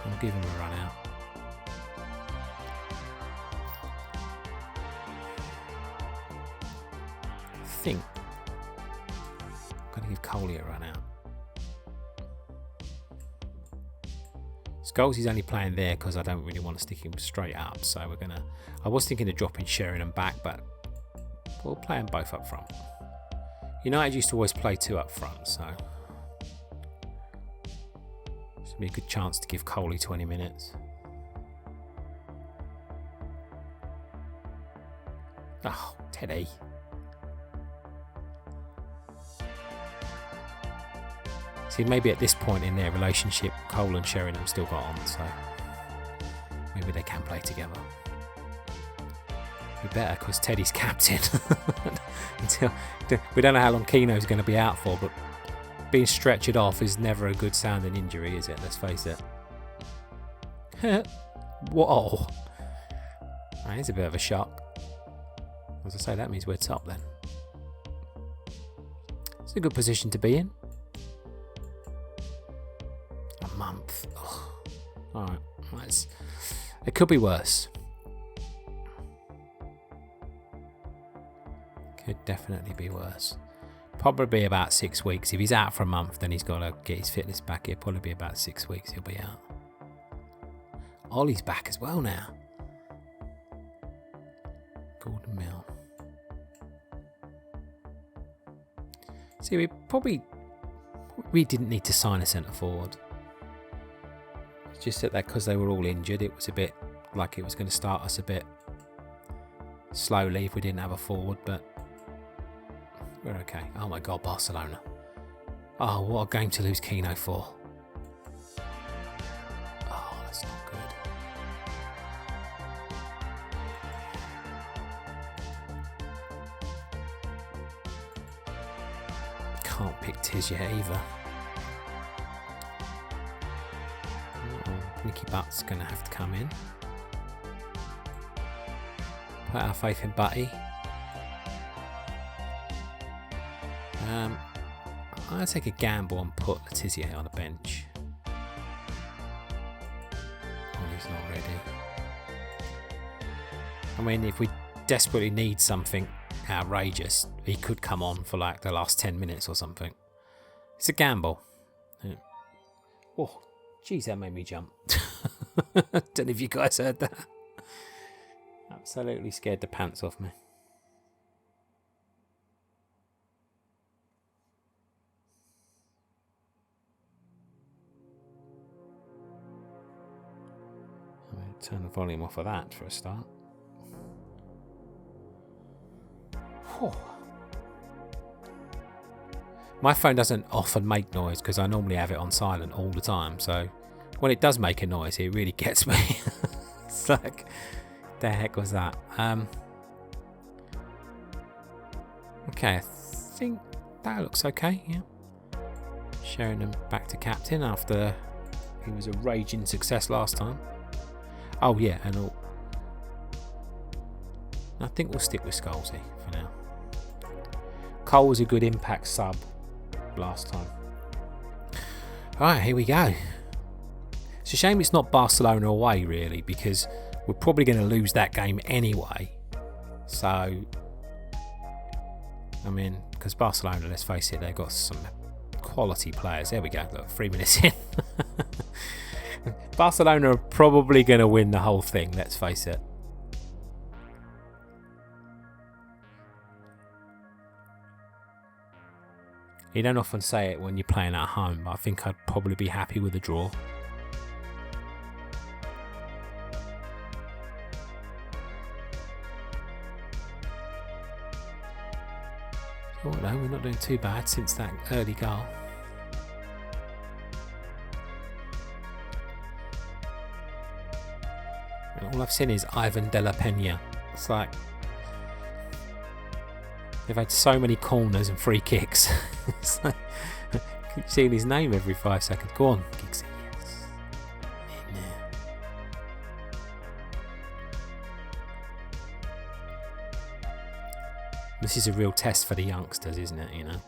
Speaker 1: I'll give him a run out. I think I'm going to give Coley a run out. Scholes is only playing there because I don't really want to stick him straight up. So we're going to... I was thinking of dropping Sheringham back, but we'll play them both up front. United used to always play 2 up front, so this will be a good chance to give Coley 20 minutes. Oh, Teddy. See, maybe at this point in their relationship, Cole and Sheringham still got on, so maybe they can play together. Be better because Teddy's captain. Until we don't know how long Keno's going to be out for, but being stretchered off is never a good sounding injury, is it? Let's face it. Whoa! That is a bit of a shock. As I say, that means we're top then. It's a good position to be in. A month. Alright, it could be worse. Could definitely be worse. Probably about 6 weeks. If he's out for a month, then he's got to get his fitness back. It'll probably be about 6 weeks he'll be out. Ollie's back as well now. Gordon Mill. See, we didn't need to sign a centre forward. It's just that because they were all injured, it was a bit like it was going to start us a bit slowly if we didn't have a forward, but we're okay. Oh my God, Barcelona. Oh, what a game to lose Keno for. Oh, that's not good. Can't pick Tizia either. Nicky Butt's going to have to come in. Put our faith in Butty. I'll take a gamble and put Letizia on the bench. He's not ready. I mean, if we desperately need something outrageous, he could come on for like the last 10 minutes or something. It's a gamble. Yeah. Oh, jeez, that made me jump. Don't know if you guys heard that. Absolutely scared the pants off me. Turn the volume off of that for a start. Whew. My phone doesn't often make noise because I normally have it on silent all the time, so when it does make a noise it really gets me. It's like, the heck was that? Okay, I think that looks okay, yeah. Sheringham back to captain after he was a raging success last time. Oh yeah, and all. I think we'll stick with Scholesy for now. Cole was a good impact sub last time. Alright, here we go. It's a shame it's not Barcelona away, really, because we're probably going to lose that game anyway. So, I mean, because Barcelona, let's face it, they've got some quality players. There we go, look, 3 minutes in. Barcelona are probably going to win the whole thing, let's face it. You don't often say it when you're playing at home, but I think I'd probably be happy with a draw. Oh no, we're not doing too bad since that early goal. And all I've seen is Ivan de la Peña. It's like they've had so many corners and free kicks. It's like, I keep seeing his name every 5 seconds. Go on, Giggsy, yes. In there. This is a real test for the youngsters, isn't it, you know?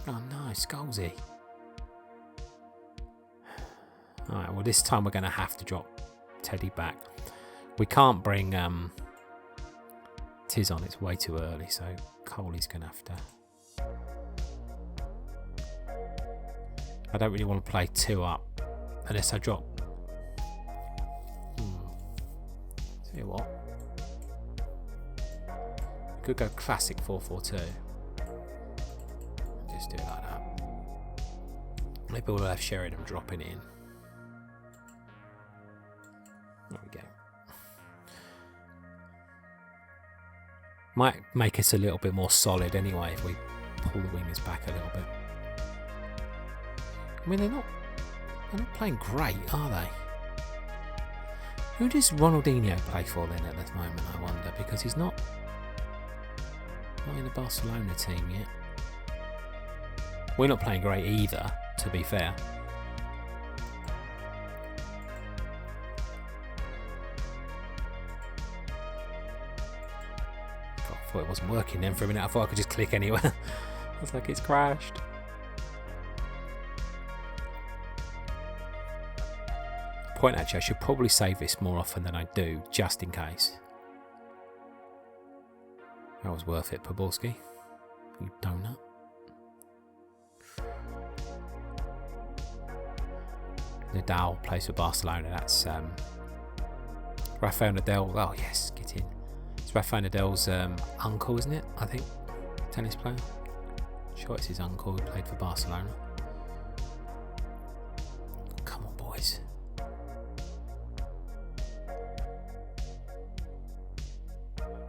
Speaker 1: Oh no, Scholesy. Alright, well this time we're going to have to drop Teddy back. We can't bring Tiz on, it's way too early, so Coley's going to have to... I don't really want to play 2 up unless I drop... Tell you what. I could go classic 4-4-2. Just do it like that. Maybe we'll have Sheringham dropping in. There we go. Might make us a little bit more solid anyway if we pull the wingers back a little bit. I mean, they're not playing great, are they? Who does Ronaldinho play for then at this moment, I wonder? Because he's not in the Barcelona team yet. We're not playing great either, to be fair. I thought it wasn't working then for a minute. I thought I could just click anywhere. I was like, it's crashed. Point actually, I should probably save this more often than I do, just in case. That was worth it, Poborski. You donut. Nadal plays for Barcelona. That's Rafael Nadal. Oh yes, get in. It's Rafael Nadal's uncle, isn't it? I think. Tennis player. Sure, it's his uncle who played for Barcelona. Come on, boys.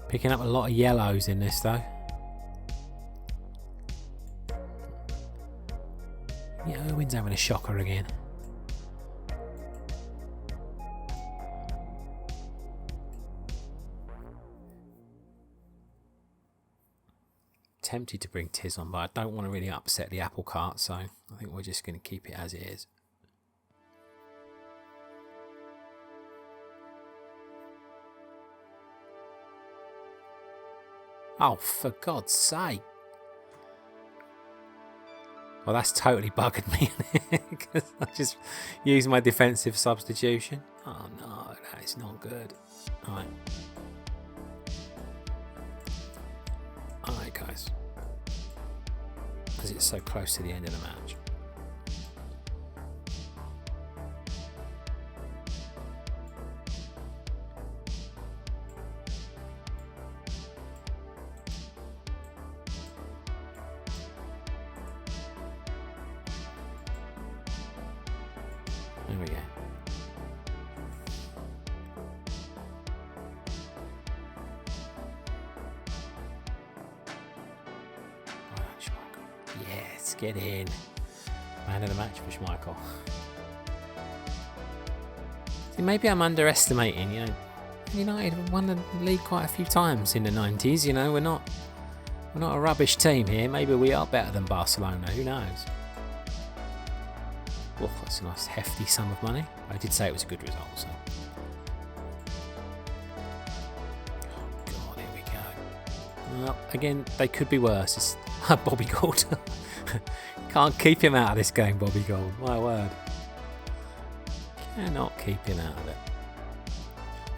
Speaker 1: Picking up a lot of yellows in this though. Yeah, Owen's having a shocker again. Tempted to bring Tiz on, but I don't want to really upset the apple cart, so I think we're just going to keep it as it is. Oh, for God's sake. Well, that's totally buggered me because I just used my defensive substitution. Oh no, that is not good. Alright. Alright, guys. Because it's so close to the end of the match. There we go. Yes, get in. Man of the match for Schmeichel. See, maybe I'm underestimating, you know. United won the league quite a few times in the 90s, you know. We're not a rubbish team here. Maybe we are better than Barcelona, who knows? Oh, that's a nice hefty sum of money. I did say it was a good result, so. Well, again, they could be worse. It's Bobby Gould. Can't keep him out of this game, Bobby Gould. My word. Cannot keep him out of it.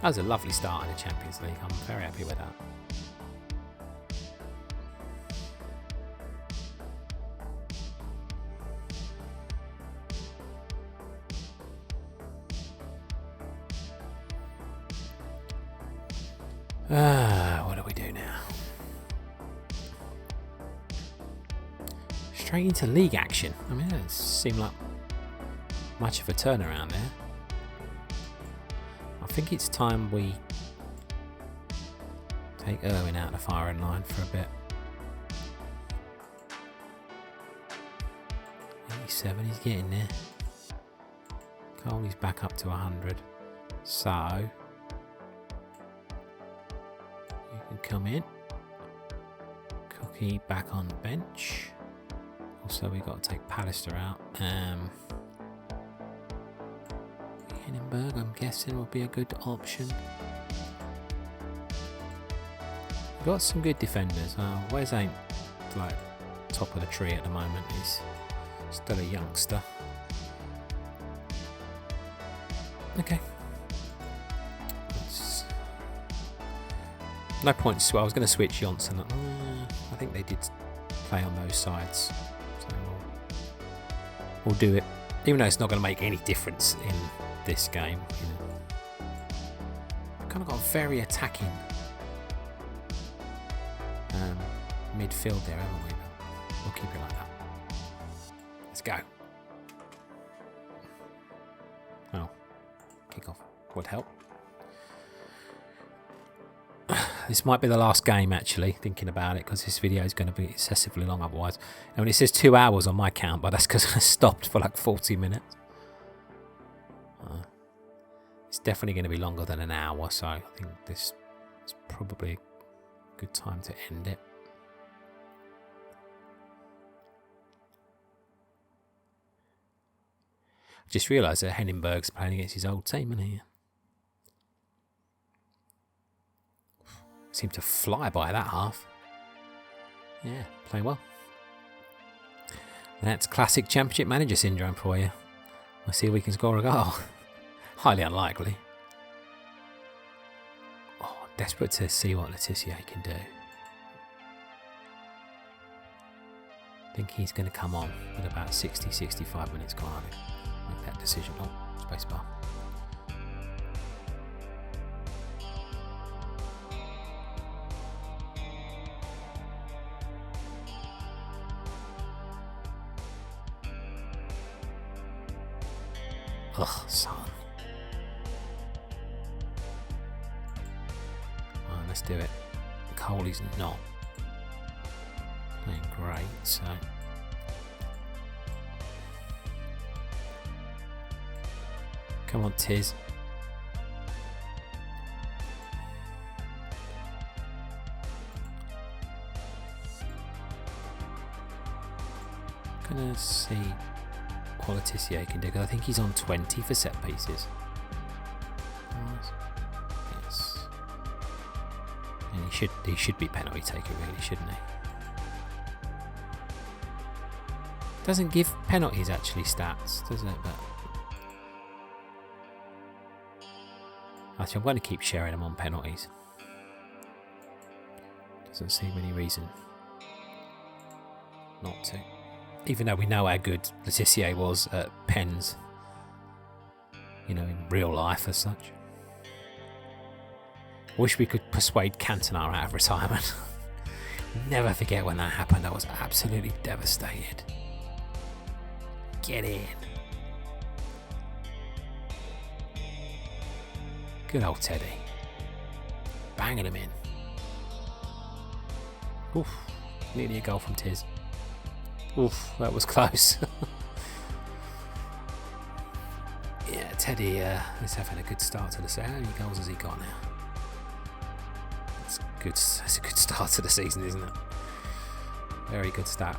Speaker 1: That was a lovely start in the Champions League. I'm very happy with that. What do we do now? Straight into league action. I mean, it doesn't seem like much of a turnaround there. I think it's time we take Irwin out of the firing line for a bit. 87, he's getting there. Coley's back up to 100. So you can come in. Cookie back on the bench. Also, we've got to take Pallister out. Hindenburg, I'm guessing, will be a good option. We've got some good defenders. Wes ain't like top of the tree at the moment. He's still a youngster. Okay. No points. Well, I was going to switch Johnson. I think they did play on those sides. So we'll do it. Even though it's not going to make any difference in this game. You know. We've kind of got a very attacking midfield there, haven't we? But we'll keep it like that. Let's go. Oh, kick off would help. This might be the last game, actually, thinking about it, because this video is going to be excessively long otherwise. And it says 2 hours on my count, but that's because I stopped for like 40 minutes. It's definitely going to be longer than an hour, so I think this is probably a good time to end it. I just realised that Hindenburg's playing against his old team, isn't he? Seemed to fly by that half. Yeah, playing well. That's classic Championship Manager syndrome for you. Let's see if we can score a goal. Highly unlikely. Oh, desperate to see what Letizia can do. I think he's going to come on with about 60-65 minutes gone. Make that decision. Oh, spacebar. Ugh, son. Right, let's do it. Coley's not playing great, so come on, Tiz. Gonna see what Letizia can do, because I think he's on 20 for set pieces. Yes. And he should be penalty taker, really, shouldn't he? Doesn't give penalties actually stats, does it? But actually, I'm going to keep sharing them on penalties. Doesn't seem any reason not to. Even though we know how good Letizia was at pens, you know, in real life as such. Wish we could persuade Cantona out of retirement. Never forget when that happened. I was absolutely devastated. Get in. Good old Teddy. Banging him in. Oof. Nearly a goal from Tiz. Oof, that was close. Yeah, Teddy is having a good start to the season. How many goals has he got now? That's good. That's a good start to the season, isn't it? Very good start.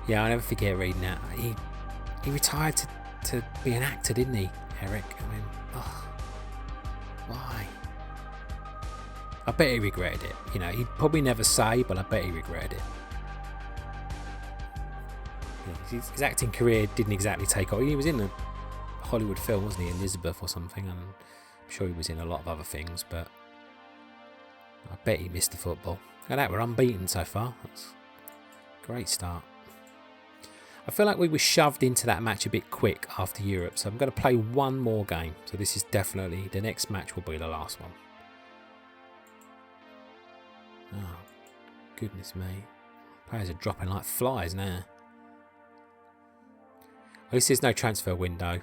Speaker 1: Yeah, I'll never forget reading that. He retired to to be an actor, didn't he, Eric? I mean, why? I bet he regretted it. You know, he'd probably never say, but I bet he regretted it. His acting career didn't exactly take off. He was in a Hollywood film, wasn't he, Elizabeth or something, and I'm sure he was in a lot of other things, but I bet he missed the football. Look at that, we're unbeaten so far. That's a great start. I feel like we were shoved into that match a bit quick after Europe, so I'm going to play one more game. So this is definitely, the next match will be the last one. Oh, goodness me. Players are dropping like flies now. At least there's no transfer window,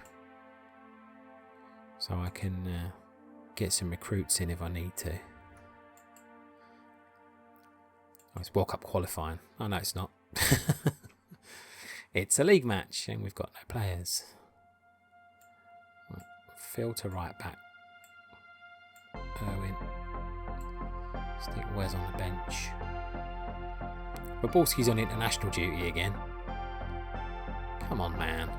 Speaker 1: so I can get some recruits in if I need to. Oh, it's World Cup qualifying. Oh no, it's not. It's a league match and we've got no players. Right. Phil to right back. Irwin. Stick Wes on the bench. Robalski's on international duty again. Come on, man.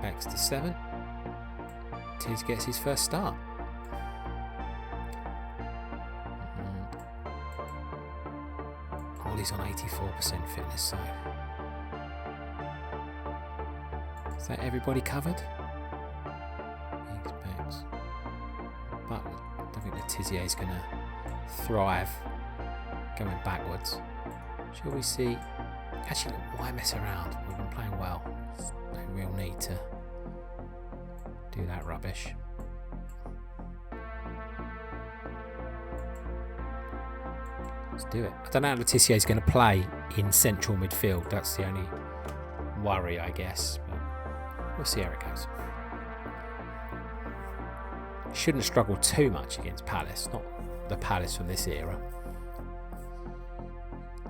Speaker 1: Backs to 7. Tiz gets his first start. Ollie's on 84% fitness, so is that everybody covered? Backs. But I don't think Letizia is going to thrive going backwards. Shall we see? Actually, why mess around? We've been playing well. There's no real need to do that rubbish. Let's do it. I don't know how Letizia is going to play in central midfield. That's the only worry, I guess. But we'll see how it goes. Shouldn't struggle too much against Palace. Not the Palace from this era.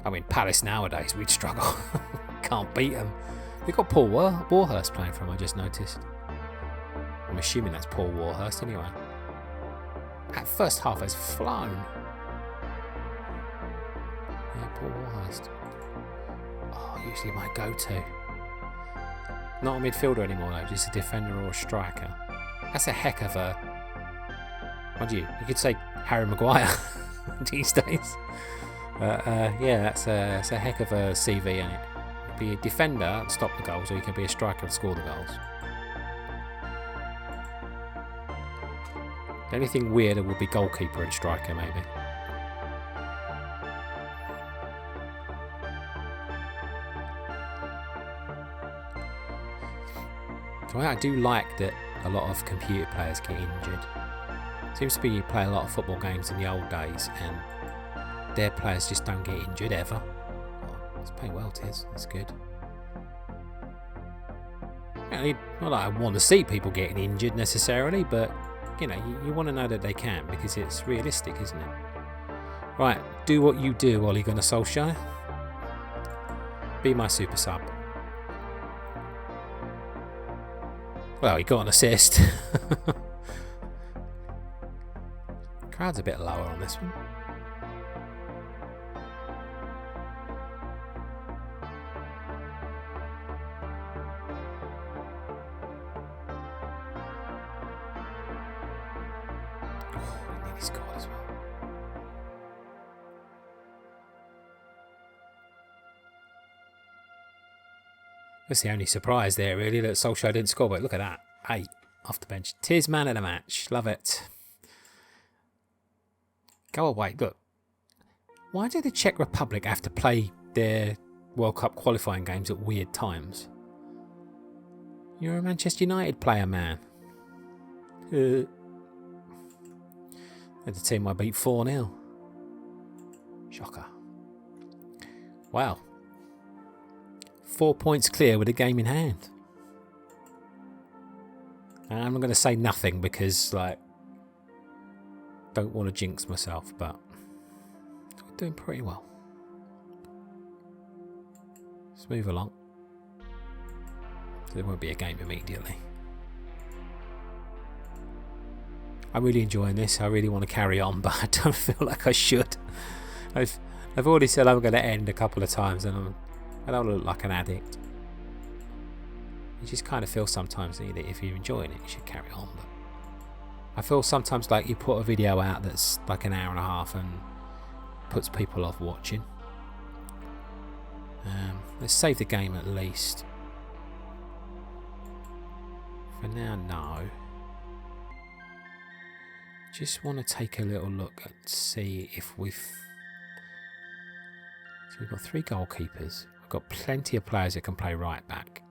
Speaker 1: I mean, Palace nowadays, we'd struggle. Can't beat them. We've got Paul Warhurst playing for him, I just noticed. I'm assuming that's Paul Warhurst anyway. That first half has flown. Yeah, Paul Warhurst. Oh, usually my go-to. Not a midfielder anymore though, just a defender or a striker. That's a heck of a... Mind you could say Harry Maguire these days. Yeah, that's a heck of a CV, and it could be a defender and stop the goals, or you can be a striker and score the goals. The only thing weirder would be goalkeeper and striker, maybe. So I do like that a lot of computer players get injured. Seems to be you play a lot of football games in the old days, and their players just don't get injured ever. Oh, it's playing well, Tiz. That's good. Not that I want to see people getting injured necessarily, but you know, you want to know that they can, because it's realistic, isn't it? Right, do what you do, Ole Gunnar Solskjaer. Be my super sub. Well, he got an assist. Crowd's a bit lower on this one. Oh, he nearly scored as well. That's the only surprise there, really, that Solskjaer didn't score. But look at that. 8 off the bench. Tiz man of the match. Love it. Go away. Look. Why do the Czech Republic have to play their World Cup qualifying games at weird times? You're a Manchester United player, man. The team I beat 4-0. Shocker. Wow. 4 points clear with a game in hand. And I'm not going to say nothing because, like, don't want to jinx myself, but we're doing pretty well. Let's move along. There won't be a game immediately. I'm really enjoying this. I really want to carry on, but I don't feel like I should. I've already said I'm going to end a couple of times, and I don't look like an addict. You just kind of feel sometimes that if you're enjoying it, you should carry on. But I feel sometimes like you put a video out that's like an hour and a half and puts people off watching. Let's save the game at least. For now, no. Just want to take a little look and see if we've... So we've got 3 goalkeepers. We've got plenty of players that can play right back.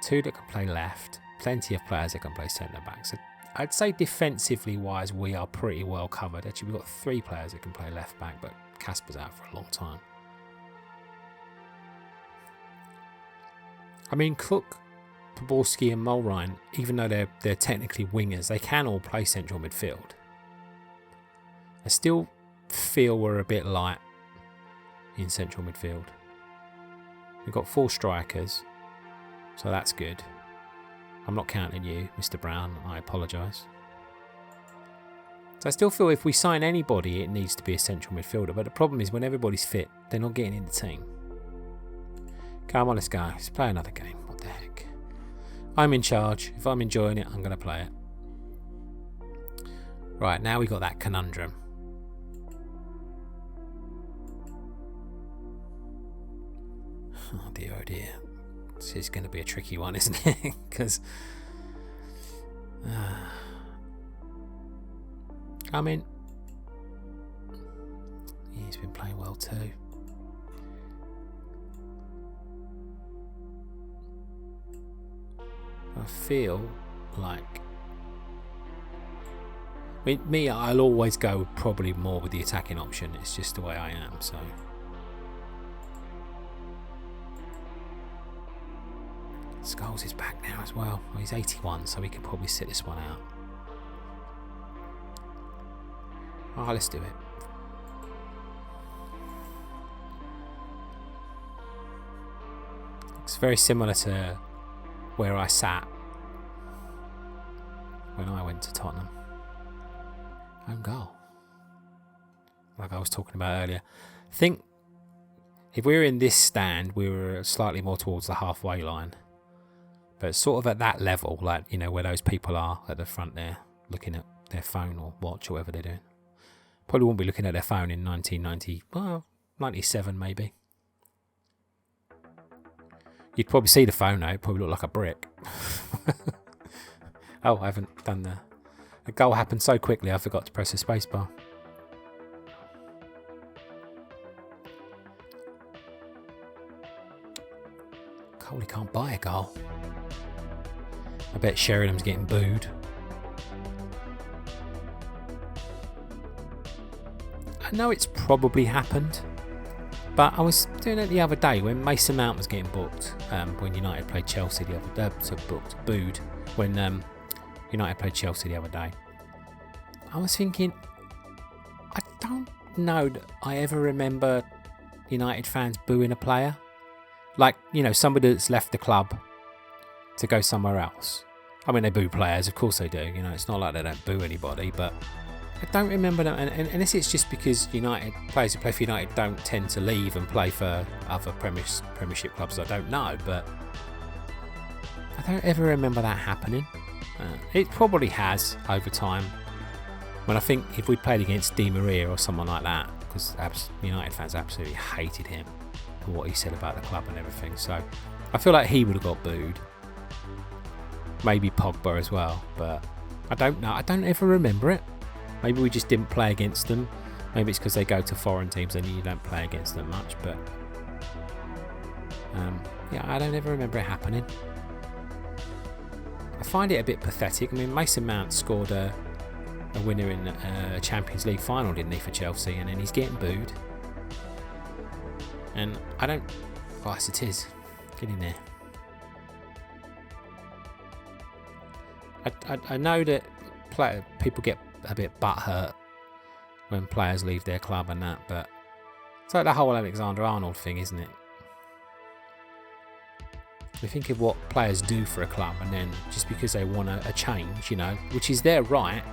Speaker 1: 2 that can play left. Plenty of players that can play centre back. So I'd say defensively wise we are pretty well covered. Actually we've got 3 players that can play left back, but Kasper's out for a long time. I mean, Cook, Poborski and Mulrine, even though they're technically wingers, they can all play central midfield. I still feel we're a bit light in central midfield. We've got 4 strikers, so that's good. I'm not counting you, Mr. Brown, I apologise. So I still feel if we sign anybody, it needs to be a central midfielder, but the problem is when everybody's fit, they're not getting in the team. Come on, let's go. Let's play another game. What the heck? I'm in charge. If I'm enjoying it, I'm going to play it. Right, now we got that conundrum. Oh dear, oh dear. This is going to be a tricky one, isn't it? Because... I mean... he's been playing well too. I feel like... I'll always go probably more with the attacking option. It's just the way I am, so... Scholes is back now as well. Well, he's 81, so we can probably sit this one out. Oh, let's do it. It's very similar to where I sat when I went to Tottenham. Own goal. Like I was talking about earlier. I think if we were in this stand, we were slightly more towards the halfway line. But sort of at that level, like, you know, where those people are at the front there, looking at their phone or watch or whatever they're doing. Probably won't be looking at their phone in 1990, well, 97 maybe. You'd probably see the phone now, it'd probably look like a brick. Oh, I haven't done the goal happened so quickly I forgot to press the space bar. Coley can't buy a goal. I bet Sheridham's getting booed. I know it's probably happened, but I was doing it the other day when Mason Mount was getting booked when United played Chelsea the other day. Booed when United played Chelsea the other day. I was thinking, I don't know that I ever remember United fans booing a player. Like, you know, somebody that's left the club to go somewhere else. I mean, they boo players, of course they do. You know, it's not like they don't boo anybody, but I don't remember them. And unless it's just because United players who play for United don't tend to leave and play for other Premiership clubs, I don't know. But I don't ever remember that happening. It probably has over time. When I think if we played against Di Maria or someone like that, because United fans absolutely hated him for what he said about the club and everything. So I feel like he would have got booed. Maybe Pogba as well, but I don't know. I don't ever remember it. Maybe we just didn't play against them. Maybe it's because they go to foreign teams and you don't play against them much. But yeah, I don't ever remember it happening. I find it a bit pathetic. I mean, Mason Mount scored a winner in a Champions League final, didn't he, for Chelsea? And then he's getting booed. And I don't... Oh, yes, it is. Get in there. I know that people get a bit butthurt when players leave their club and that, but it's like the whole Alexander-Arnold thing, isn't it? We think of what players do for a club, and then just because they want a change, you know, which is their right.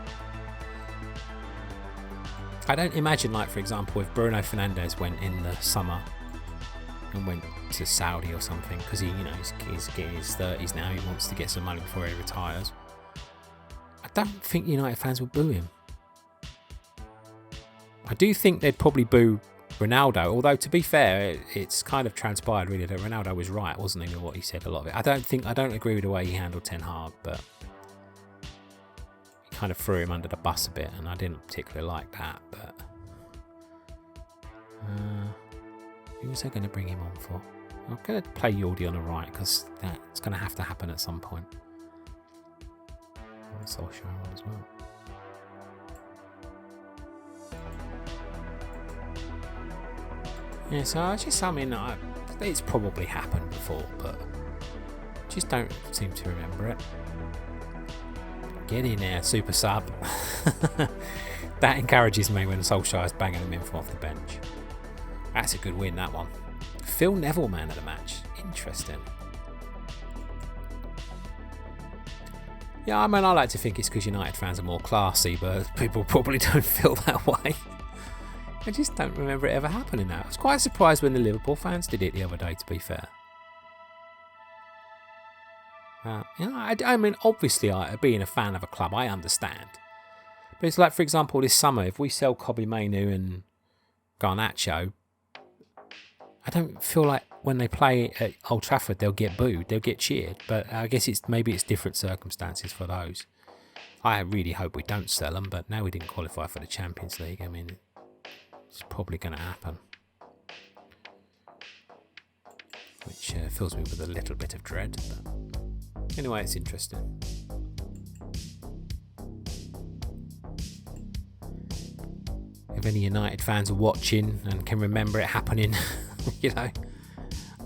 Speaker 1: I don't imagine, like, for example, if Bruno Fernandes went in the summer and went to Saudi or something because he, he's getting his 30s now. He wants to get some money before he retires. I don't think United fans will boo him. I do think they'd probably boo Ronaldo, although to be fair, it's kind of transpired really that Ronaldo was right, wasn't he, with what he said a lot of it. I don't agree with the way he handled Ten Hag, but he kind of threw him under the bus a bit, and I didn't particularly like that. But who was I going to bring him on for? I'm going to play Yordi on the right because that's going to have to happen at some point. And Solskjaer on as well. Yeah, so it's probably happened before, but just don't seem to remember it. Get in there, super sub. That encourages me when Solskjaer's banging him in from off the bench. That's a good win, that one. Phil Neville, man of the match. Interesting. Yeah, I mean, I like to think it's because United fans are more classy, but people probably don't feel that way. I just don't remember it ever happening now. I was quite surprised when the Liverpool fans did it the other day, to be fair. I mean, obviously, being a fan of a club, I understand. But it's like, for example, this summer, if we sell Kobbie Mainoo and Garnacho, I don't feel like when they play at Old Trafford, they'll get booed, they'll get cheered. But I guess maybe it's different circumstances for those. I really hope we don't sell them, but now we didn't qualify for the Champions League. I mean, it's probably going to happen. Which fills me with a little bit of dread. But anyway, it's interesting. If any United fans are watching and can remember it happening,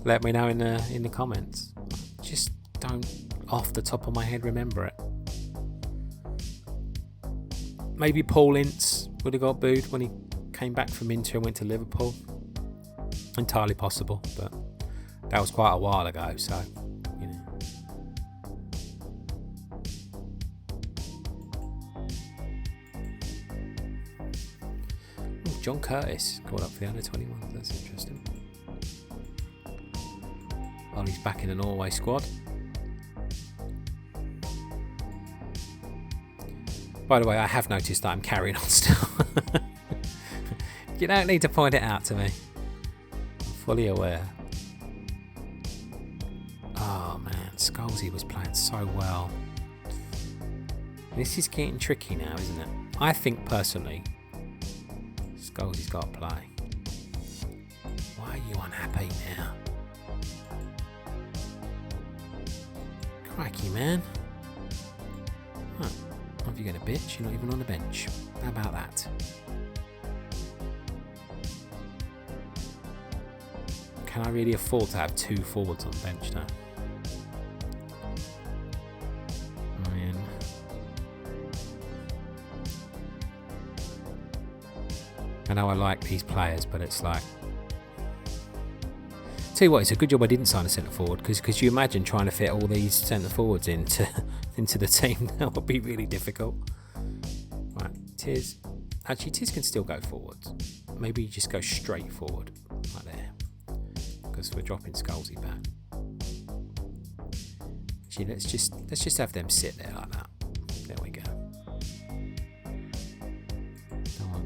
Speaker 1: let me know in the comments. I just don't, off the top of my head, remember it. Maybe Paul Ince would have got booed when he came back from Inter and went to Liverpool. Entirely possible, but that was quite a while ago, so John Curtis called up for the under-21. That's interesting. Ollie's back in the Norway squad. By the way, I have noticed that I'm carrying on still. You don't need to point it out to me. I'm fully aware. Oh man, Scholesy was playing so well. This is getting tricky now, isn't it? I think personally, Scholesy got to play. Why are you unhappy now? Crikey, man. Huh. If you're going to bitch, you're not even on the bench. How about that? Can I really afford to have two forwards on the bench now? I mean, I know I like these players, but it's like, tell you what, it's a good job I didn't sign a centre forward, because you imagine trying to fit all these centre forwards into the team. That would be really difficult. Right, Tiz. Actually, Tiz can still go forwards. Maybe you just go straight forward, like there, because we're dropping Scholesy back. Actually, let's just have them sit there like that. There we go. Don't want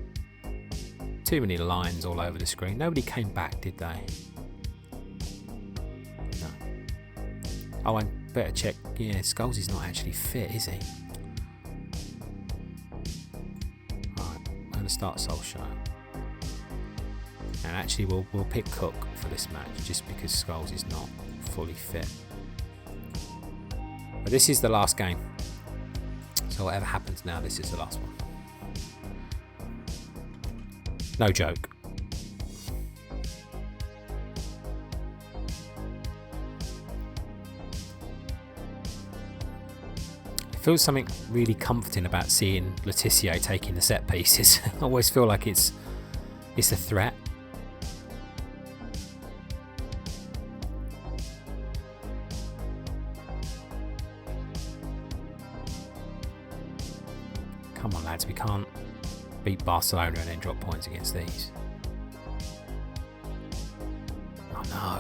Speaker 1: too many lines all over the screen. Nobody came back, did they? Oh, I better check. Yeah, Scholesy's not actually fit, is he? Alright, I'm going to start Solskjaer. And actually, we'll pick Cook for this match, just because Scholesy's not fully fit. But this is the last game. So whatever happens now, this is the last one. No joke. Feels something really comforting about seeing Letitia taking the set pieces. I always feel like it's a threat. Come on, lads, we can't beat Barcelona and then drop points against these. Oh no.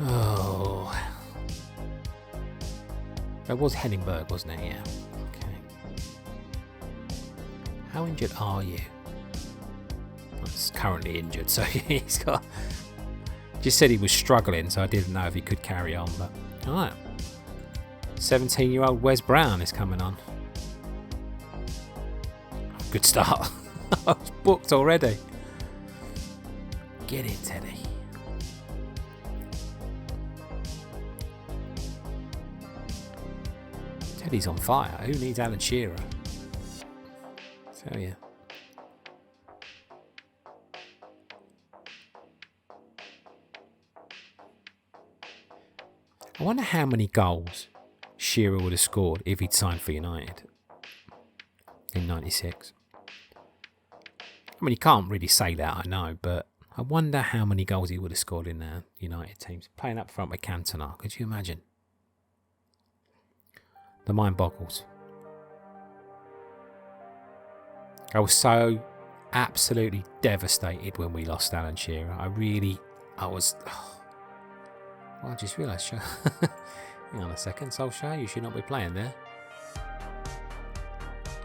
Speaker 1: Oh. It was Henningberg, wasn't it? Yeah. Okay. How injured are you? He's currently injured, so he's got... Just said he was struggling, so I didn't know if he could carry on, but... Alright. 17-year-old Wes Brown is coming on. Good start. I was booked already. Get in, Teddy. Teddy's on fire. Who needs Alan Shearer? I tell you. I wonder how many goals Shearer would have scored if he'd signed for United in '96. I mean, you can't really say that, I know, but I wonder how many goals he would have scored in the United teams. Playing up front with Cantona, could you imagine? The mind boggles. I was so absolutely devastated when we lost Alan Shearer. I was... Oh, well, I just realised... Hang on a second, Solskjaer, you should not be playing there.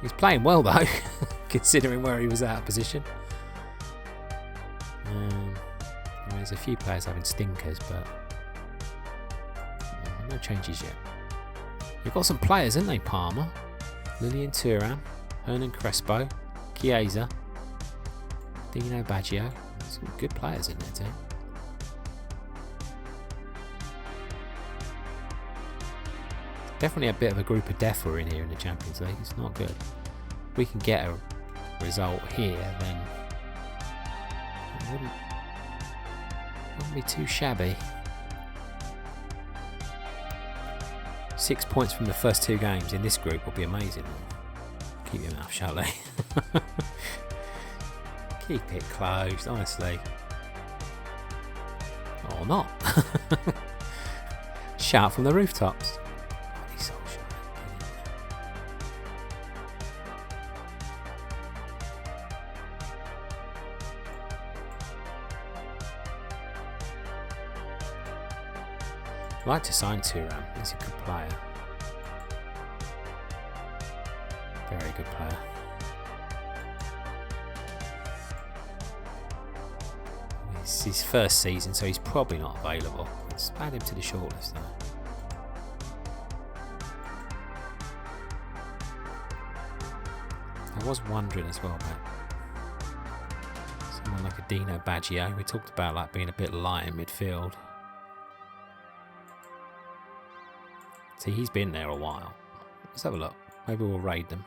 Speaker 1: He's playing well, though, considering where he was out of position. There's a few players having stinkers, but... no changes yet. You've got some players, haven't they? Palmer, Lilian Thuram, Hernan Crespo, Chiesa, Dino Baggio. Some good players in there too. Definitely a bit of a group of death we're in here in the Champions League. It's not good. If we can get a result here, then it wouldn't be too shabby. 6 points from the first 2 games in this group will be amazing. Keep your mouth shut, Lee. Keep it closed, honestly. Or not. Shout from the rooftops. I'd like to sign Thuram. He's a good player. Very good player. It's his first season, so he's probably not available. Let's add him to the shortlist though. I was wondering as well about someone like a Dino Baggio. We talked about like being a bit light in midfield. See, he's been there a while. Let's have a look. Maybe we'll raid them.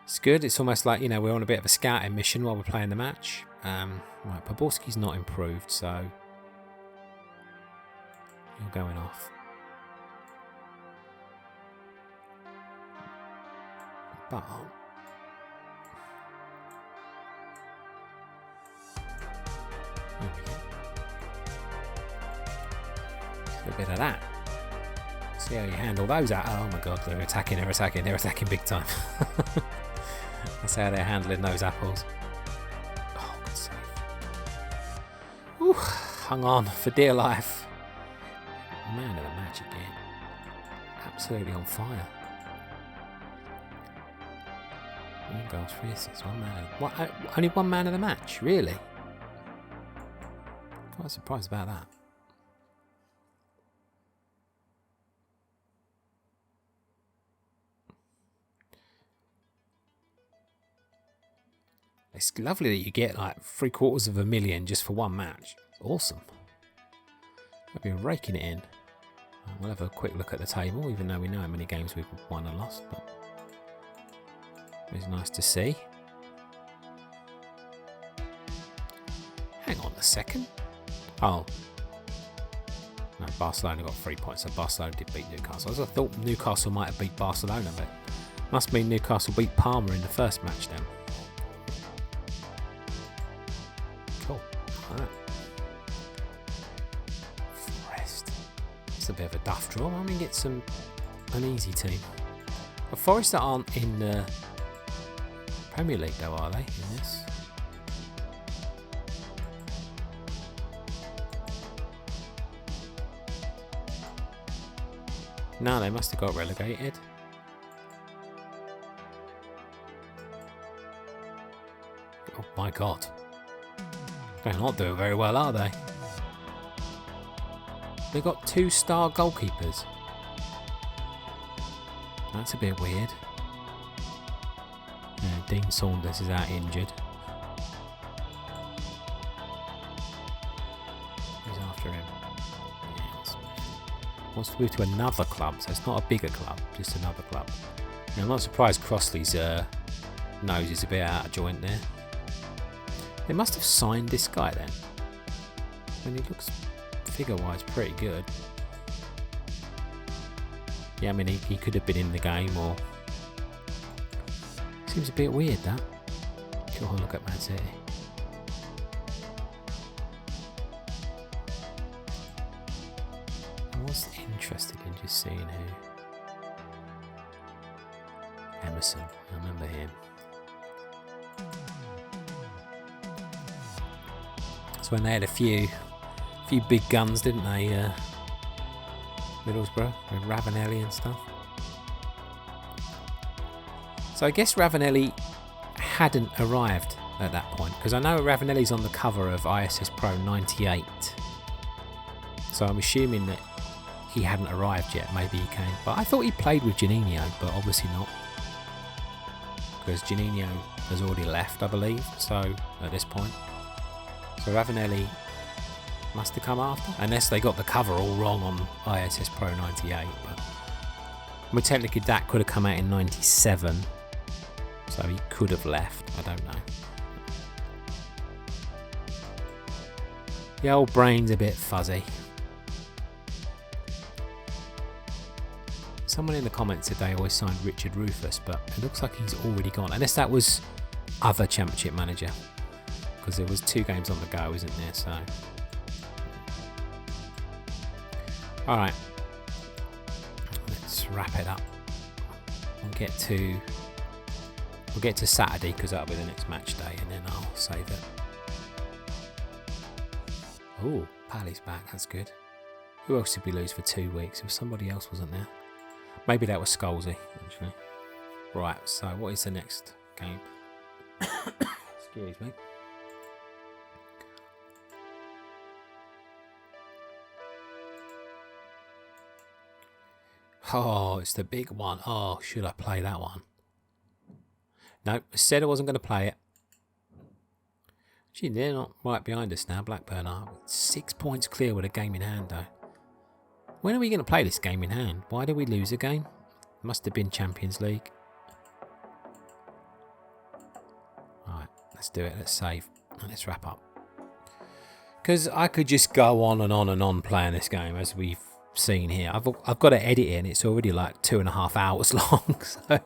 Speaker 1: It's good. It's almost like, you know, we're on a bit of a scouting mission while we're playing the match. Right, Poborski's not improved, so you're going off. But there we go. A bit of that. See how you handle those out. Oh my god, they're attacking big time. That's how they're handling those apples. Oh, good save. Ooh, hung on for dear life. Man of the match again. Absolutely on fire. 1 goal, 3 assists, 1 man. Only 1 man of the match, really? Quite surprised about that. It's lovely that you get like $750,000 just for 1 match. It's awesome. I've been raking it in. We'll have a quick look at the table, even though we know how many games we've won and lost. But it's nice to see. Hang on a second. Oh. No, Barcelona got 3 points, so Barcelona did beat Newcastle. I thought Newcastle might have beat Barcelona, but must mean Newcastle beat Parma in the first match then. Cool. Alright. Forest. It's a bit of a duff draw. I mean, get an easy team. But Forest aren't in the Premier League though, are they? In this? No, they must have got relegated. Oh my god. They're not doing very well, are they? They've got 2-star goalkeepers. That's a bit weird. Yeah, Dean Saunders is out injured. Who's after him? Yes. Wants to move to another club, so it's not a bigger club, just another club. Now, I'm not surprised Crossley's nose is a bit out of joint there. They must have signed this guy then. I mean, he looks figure-wise pretty good. Yeah, I mean, he could have been in the game, or... Seems a bit weird, that. Go on, look at Man City. I was interested in just seeing who. Emerson, I remember him. So when they had a few big guns, didn't they? Middlesbrough with Ravanelli and stuff. So I guess Ravanelli hadn't arrived at that point, because I know Ravanelli's on the cover of ISS Pro 98. So I'm assuming that he hadn't arrived yet. Maybe he came, but I thought he played with Juninho, but obviously not, because Juninho has already left, I believe. So at this point, so Ravanelli must have come after, unless they got the cover all wrong on ISS Pro 98. But I mean, technically that could have come out in 97, so he could have left. I don't know. The old brain's a bit fuzzy. Someone in the comments said they always signed Richard Rufus, but it looks like he's already gone, unless that was other Championship manager, because there was 2 games on the go, isn't there? So alright, let's wrap it up. We'll get to Saturday, because that'll be the next match day, and then I'll save it. Oh, Pally's back, that's good. Who else did we lose for 2 weeks? There was somebody else, wasn't there? Maybe that was Scholesy, actually. Right, so what is the next game? Excuse me. Oh, it's the big one. Oh, should I play that one? No, I said I wasn't going to play it. Gee, they're not right behind us now. Blackburn are 6 points clear with a game in hand, though. When are we going to play this game in hand? Why did we lose a game? Must have been Champions League. Alright, let's do it. Let's save. And let's wrap up. Because I could just go on and on and on playing this game, as we've seen here. I've got to edit it, and it's already like 2.5 hours long, so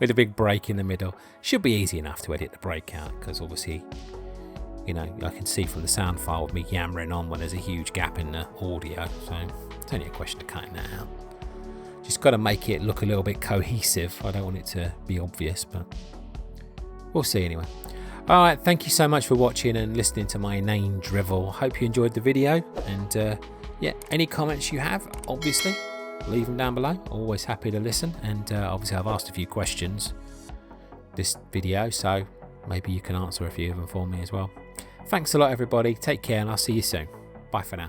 Speaker 1: with a big break in the middle. Should be easy enough to edit the break out, because obviously, you know, I can see from the sound file of me yammering on when there's a huge gap in the audio, so it's only a question of cutting that out. Just got to make it look a little bit cohesive. I don't want it to be obvious, but we'll see anyway. Alright, thank you so much for watching and listening to my inane drivel. Hope you enjoyed the video, and yeah, any comments you have, obviously, leave them down below. Always happy to listen, and obviously I've asked a few questions this video, so maybe you can answer a few of them for me as well. Thanks a lot, everybody. Take care, and I'll see you soon. Bye for now.